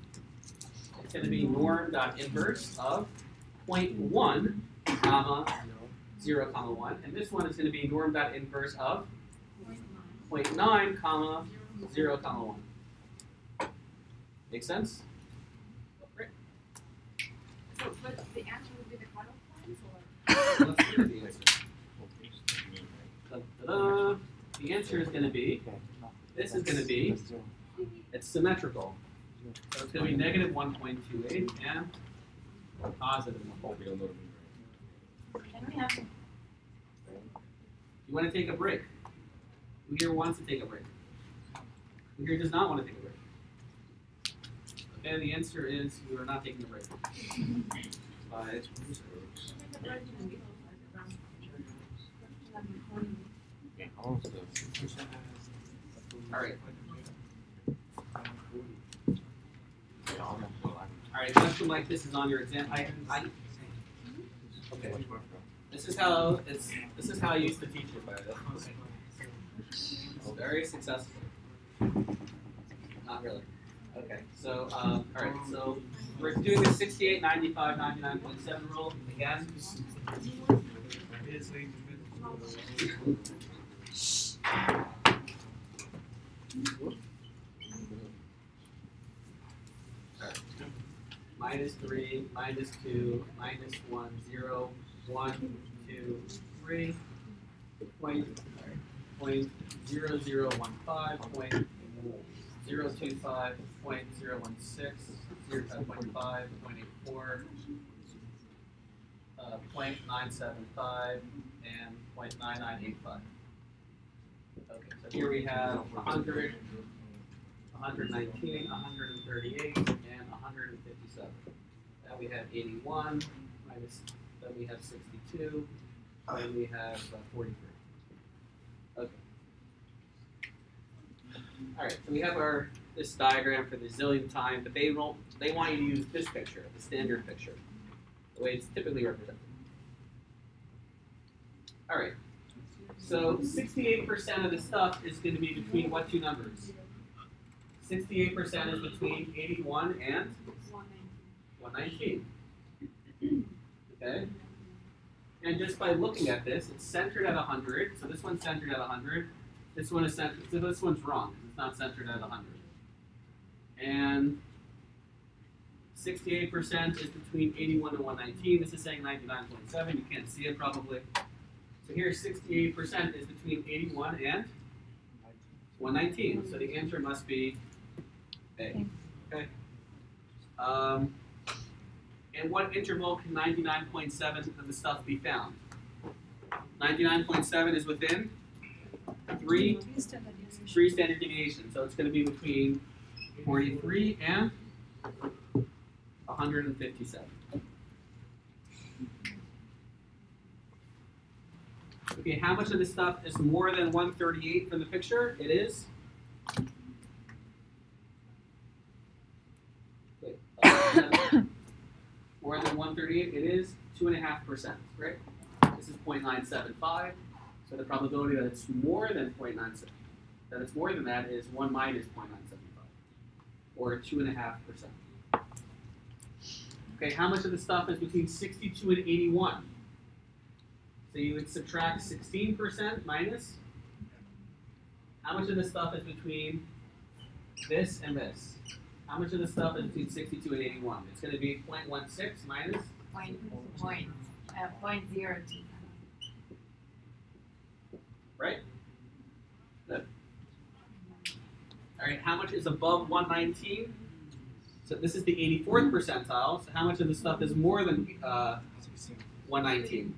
it's going to be norm.inverse of 0.1, comma, 0, comma 1. And this one is going to be norm.inverse of 0.9, comma, 0, comma 1. Make sense? Great. So, but the answer would be the cutoff points, or? Let's look at the answer. Ta-da. The answer is going to be, this is going to be, it's symmetrical. So it's going to be negative 1.28 and positive 1.28. Can we have some? You want to take a break? Who here wants to take a break? Who here does not want to take a break? Okay, the answer is you are not taking a break. 5, 6. All right. All right, question like this is on your exam. Okay. This is how I used to teach it, by the way. It's very successful. Not really. Okay, so all right, so we're doing the 68, 95, 99.7 rule again. -3, -2, -1, 0, 1, 2, 3, point 0.0015, 0.025, 0.016, 0.5, 0.84, 0.975, and 0.9985. Okay, so here we have 100, 119, 138, and 157. Then we have 81, then we have 62, and we have 43. Okay. All right, so we have this diagram for the zillionth time, but they want you to use this picture, the standard picture, the way it's typically represented. All right, so 68% of the stuff is going to be between what two numbers? 68% is between 81 and 119. Okay? And just by looking at this, it's centered at 100. So this one's centered at 100. This one is centered. So this one's wrong. It's not centered at 100. And 68% is between 81 and 119. This is saying 99.7. You can't see it probably. So here, 68% is between 81 and 119. So the answer must be A. Okay. And what interval can 99.7 of the stuff be found? 99.7 is within three standard deviations. So it's going to be between 43 and 157. Okay, how much of this stuff is more than 138 from the picture? It is. Wait, more than 138, it is 2.5%, right? This is 0.975, so the probability that it's more than 0.97, that it's more than that is 1 minus 0.975, or 2.5%. Okay, how much of the stuff is between 62 and 81? So you would subtract 16% minus. How much of the stuff is between this and this? How much of the stuff is between 62 and 81? It's going to be 0.16 minus 0.02. Right? Good. All right, how much is above 119? So So this is the 84th percentile. So how much of this stuff is more than 119?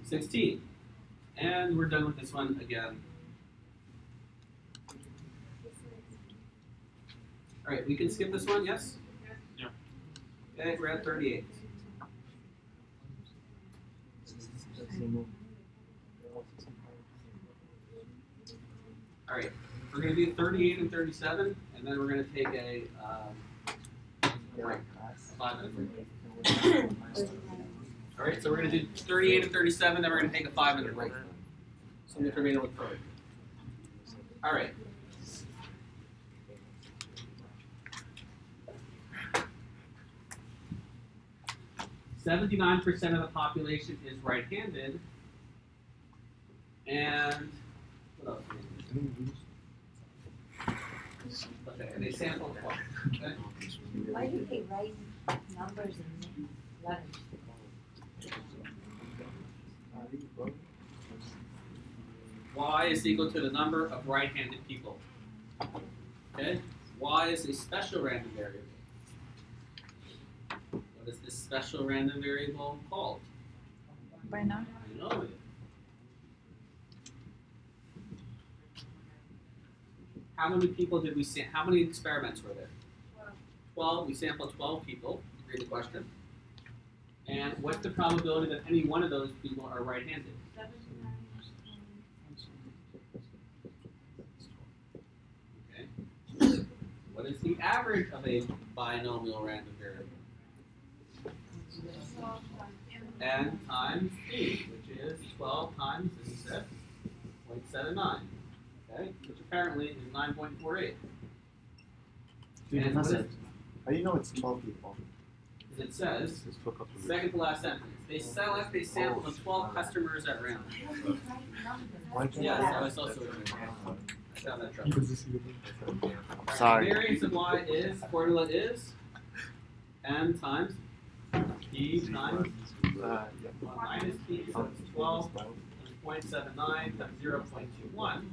16. And we're done with this one again. All right, we can skip this one, yes? Yeah. Okay, we're at 38. All right, we're going to do 38 and 37, and then we're going to take a break, 5-minute break. All right, so we're going to do 38 and 37, then we're going to take a 5-minute break. Something for me to look forward to. All right. "79% of the population is right-handed, and what else? Okay, and they sample 12. Okay. Why do they write numbers in letters? Y is equal to the number of right-handed people. Okay? Y is a special random variable. What is this special random variable called? By now. You know it. How many people did we how many experiments were there? 12. We sampled 12 people. Read the question. And what's the probability that any one of those people are right-handed? Okay. What is the average of a binomial random variable? N times P, which is 12 times, as you said, 0.79. Okay, which apparently is 9.48. And what is, How do you know it's 12 people? as it says, Just look up the second to last sentence, they select a sample of 12 customers at random. Why can't Yes, I- I was also I found that trouble. Alright, Sorry. the variance of y is, formula is n times p times Yeah. 1 minus p, so it's 12 times 0.79 times 0.21.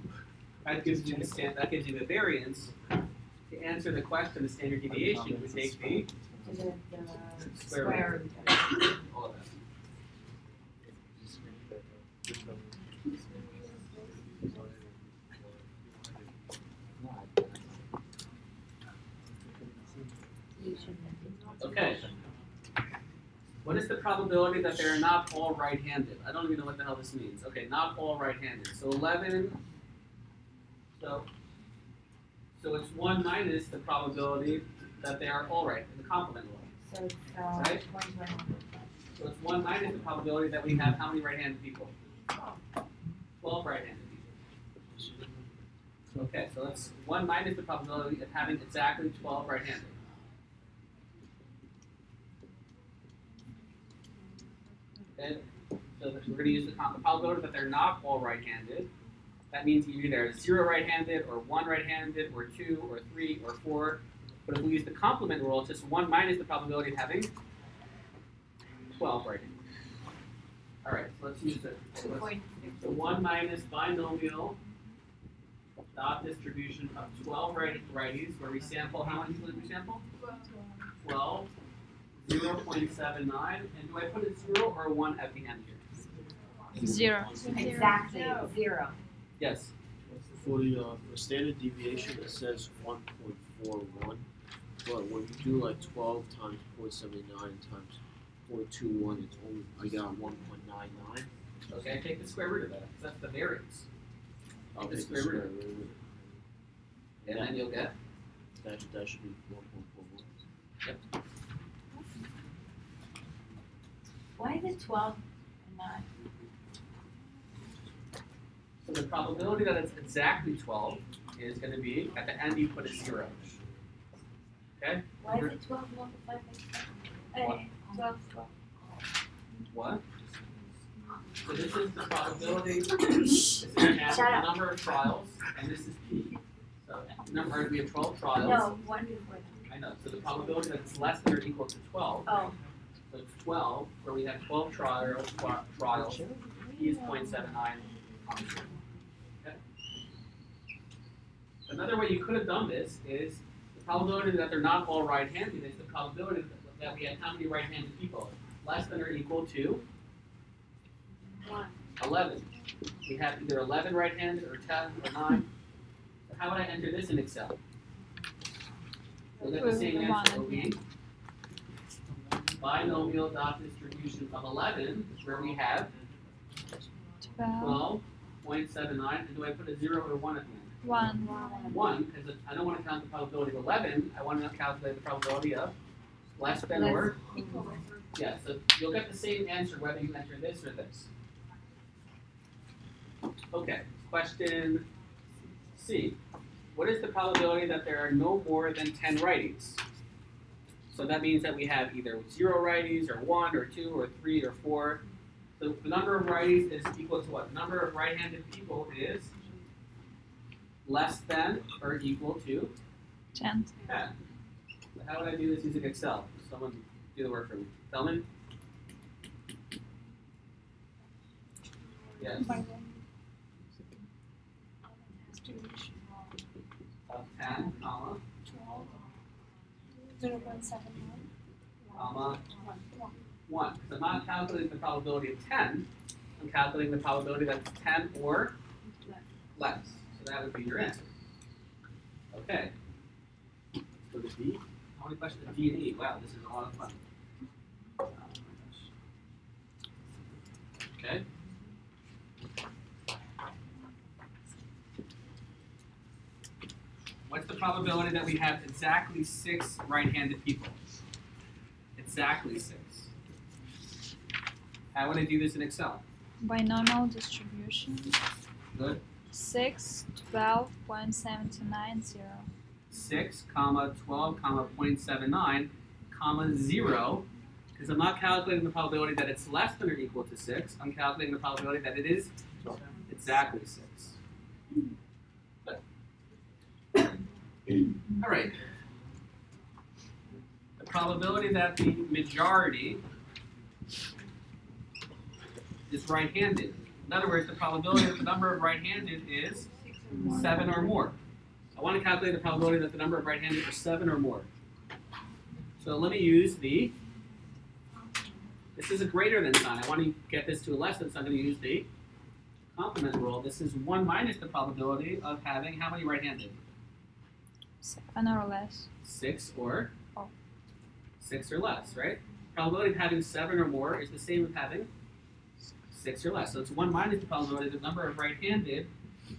That gives you the variance. To answer the question, the standard deviation would take the square root. All of that. Okay. What is the probability that they're not all right-handed? I don't even know what the hell this means. Okay, not all right-handed. So 11. So it's 1 minus the probability that they are all right in the complement rule. So it's Right? 121. So it's 1 minus the probability that we have how many right-handed people? 12 right-handed people. Okay, so that's 1 minus the probability of having exactly 12 right-handed. Okay, so we're going to use the probability that they're not all right-handed. That means you're either 0 right-handed, or 1 right-handed, or 2, or 3, or 4. But if we use the complement rule, it's just 1 minus the probability of having 12 right-handed. All right, so let's use it. So 1 minus binomial dot distribution of 12 righties, where we sample, how many people did we sample? 12, 0.79, and do I put a 0 or a 1 at the end here? 0. Exactly, 0. Yes. For the standard deviation, it says 1.41, but when you do like 12 times 0.79 times 0.21, it's only, I got 1.99. Okay, take the square root of that, because that's the variance. I'll The take square the root. square root. And then you'll get, That should be 1.41. Why is it 12 and 9? so the probability that it's exactly 12 is going to be, at the end you put a 0. Okay? Why is it 12 multiplied by 12? 12. What? So this is the probability, this is the Shut up. number of trials, and this is p. So number, we have 12 trials. No, 1 before that. I know, so the probability that it's less than or equal to 12, Oh. so it's 12, where we have 12 trials, p is 0.79. Okay. Another way you could have done this is the probability that they're not all right-handed is the probability that we have how many right-handed people? Less than or equal to 11. We have either 11 right-handed or 10 or 9. So how would I enter this in Excel? We'll get the same answer. Will be binomial dot distribution of 11, where we have 12.79. And do I put a 0 or 1 at the end? 1, because I don't want to count the probability of 11. I want to calculate the probability of less than or. Yeah, so you'll get the same answer whether you enter this or this. Okay, question C. What is the probability that there are no more than 10 righties? So that means that we have either 0 righties, or 1, or 2, or 3, or 4. So the number of righties is equal to what? The number of right-handed people is less than or equal to 10. 10. So how would I do this using Excel? Someone do the work for me. Tell me. Yes. Of 10, comma, 0.79. comma, 1. Because I'm not calculating the probability of 10. I'm calculating the probability that it's 10 or less. So that would be your answer. Okay. Let's go to D. How many questions? D and E. Wow, this is a lot of fun. Oh my gosh. Okay. What's the probability that we have exactly 6 right-handed people? Exactly 6. How would I do this in Excel? Binomial distribution. Good. 6, 12.790. 6, comma, 12, comma, 0.79, comma, 0, because I'm not calculating the probability that it's less than or equal to 6. I'm calculating the probability that it is exactly 6. All right. The probability that the majority is right-handed. In other words, the probability that the number of right-handed is 7 or more. I want to calculate the probability that the number of right-handed are 7 or more. So let me use this is a greater than sign. I want to get this to a less than, so I'm going to use the complement rule. This is 1 minus the probability of having how many right-handed? 7 or less. 6 or? Oh. 6 or less, right? Probability of having 7 or more is the same as having 6 or less. So it's 1 minus the probability that the number of right-handed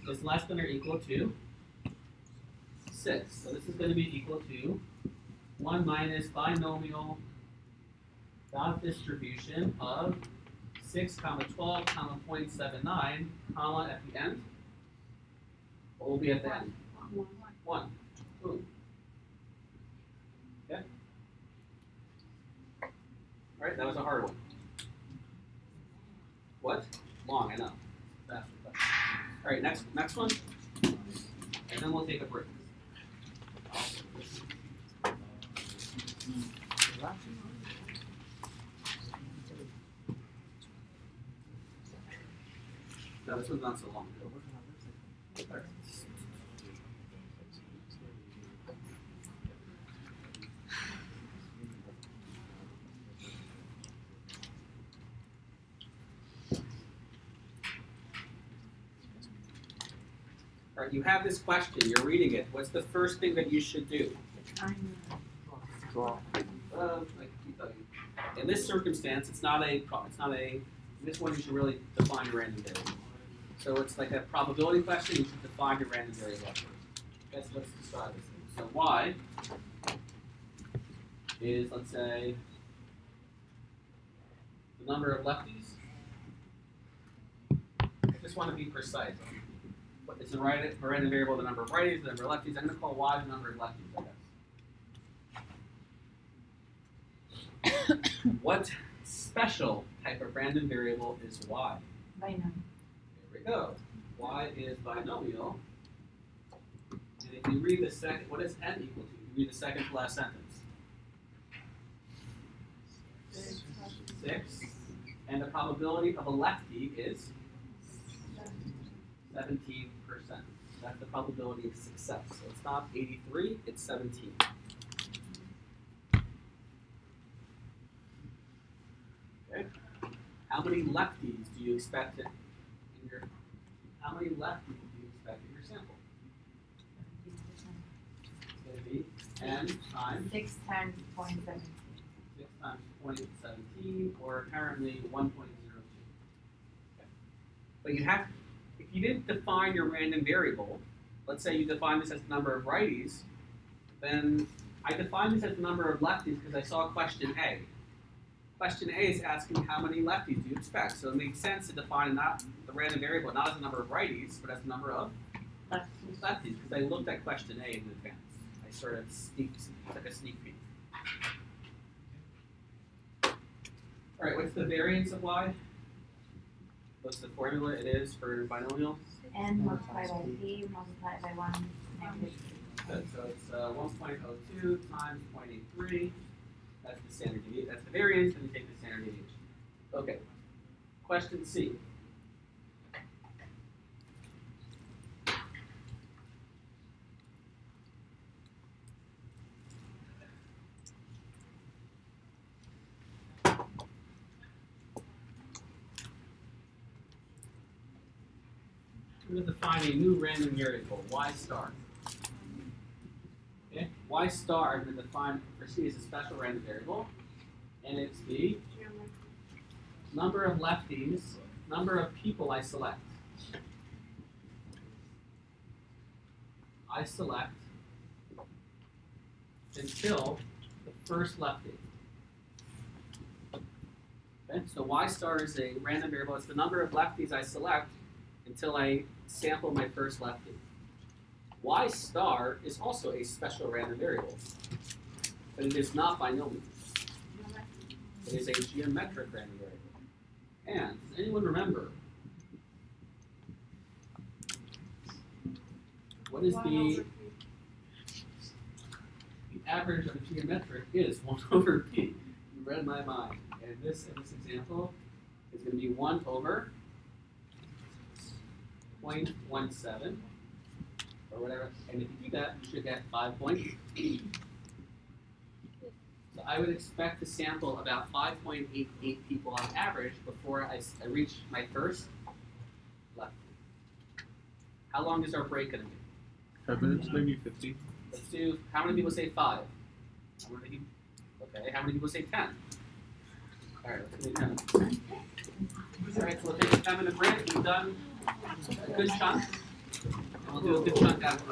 is less than or equal to 6. So this is going to be equal to 1 minus binomial dot distribution of 6, comma, 12, comma, 0.79, comma, at the end. What will be at the end? 1. Boom. Okay? Alright, that was a hard one. What? Long, I know. Alright, next one. And then we'll take a break. No, this one's not so long. Alright. All right, you have this question, you're reading it. What's the first thing that you should do? Draw. In this circumstance, it's not a, this one you should really define your random variable. So it's like a probability question, you should define your random variable first. Let's describe this thing. So y is, let's say, the number of lefties. I just want to be precise. It's a random variable, the number of righties, the number of lefties. I'm going to call y the number of lefties, I guess. What special type of random variable is y? Binomial. There we go. Y is binomial. And if you read the second, what is n equal to? You read the second to last sentence. 6. And the probability of a lefty is 17%. That's the probability of success. So it's not 83, it's 17. Okay. How many lefties do you expect in your how many lefties do you expect in your sample? It's going to be n times 6 times 0.17. 6 times 0.17, or apparently 1.02. Okay. But you have, if you didn't define your random variable, let's say you define this as the number of righties, then I define this as the number of lefties because I saw question A. Question A is asking how many lefties do you expect, so it makes sense to define not the random variable not as the number of righties, but as the number of lefties, because I looked at question A in advance. I sort of took a sneak peek. All right, what's the variance of y? What's the formula it is for binomial? N multiplied by p multiplied by 1 negative 3. Good, so it's 1.02 times 0.83. That's the standard deviation. That's the variance, and you take the standard deviation. Okay. Question C. We're going to define a new random variable, y star. Okay, y star I'm going to define for C as a special random variable, and it's the number of lefties, number of people I select. I select until the first lefty. Okay, so y star is a random variable. It's the number of lefties I select until I sample my first lefty. Y star is also a special random variable, but it is not binomial. It is a geometric random variable. And does anyone remember what is the average of a geometric is 1 over p? You read my mind. And this in this example is going to be 1 over 0.17 or whatever. And if you do that, you should get 5.8. So I would expect to sample about 5.88 people on average before I reach my first lefty. How long is our break going to be? 5 minutes, maybe 50. Let's do, how many people say 5? How many people, okay, how many people say 10? All right, let's do 10. All right, so we'll take a 10-minute break. We've done a good chunk. And we'll do a good chunk after.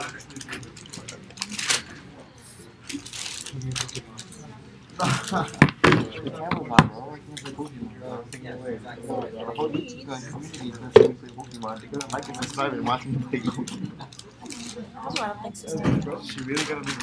The camera's on, bro. I can't play Pokemon. Yes, exactly. The whole YouTube community is going to play Pokemon. They're going to like and subscribe and watch me play Pokemon. She really got to be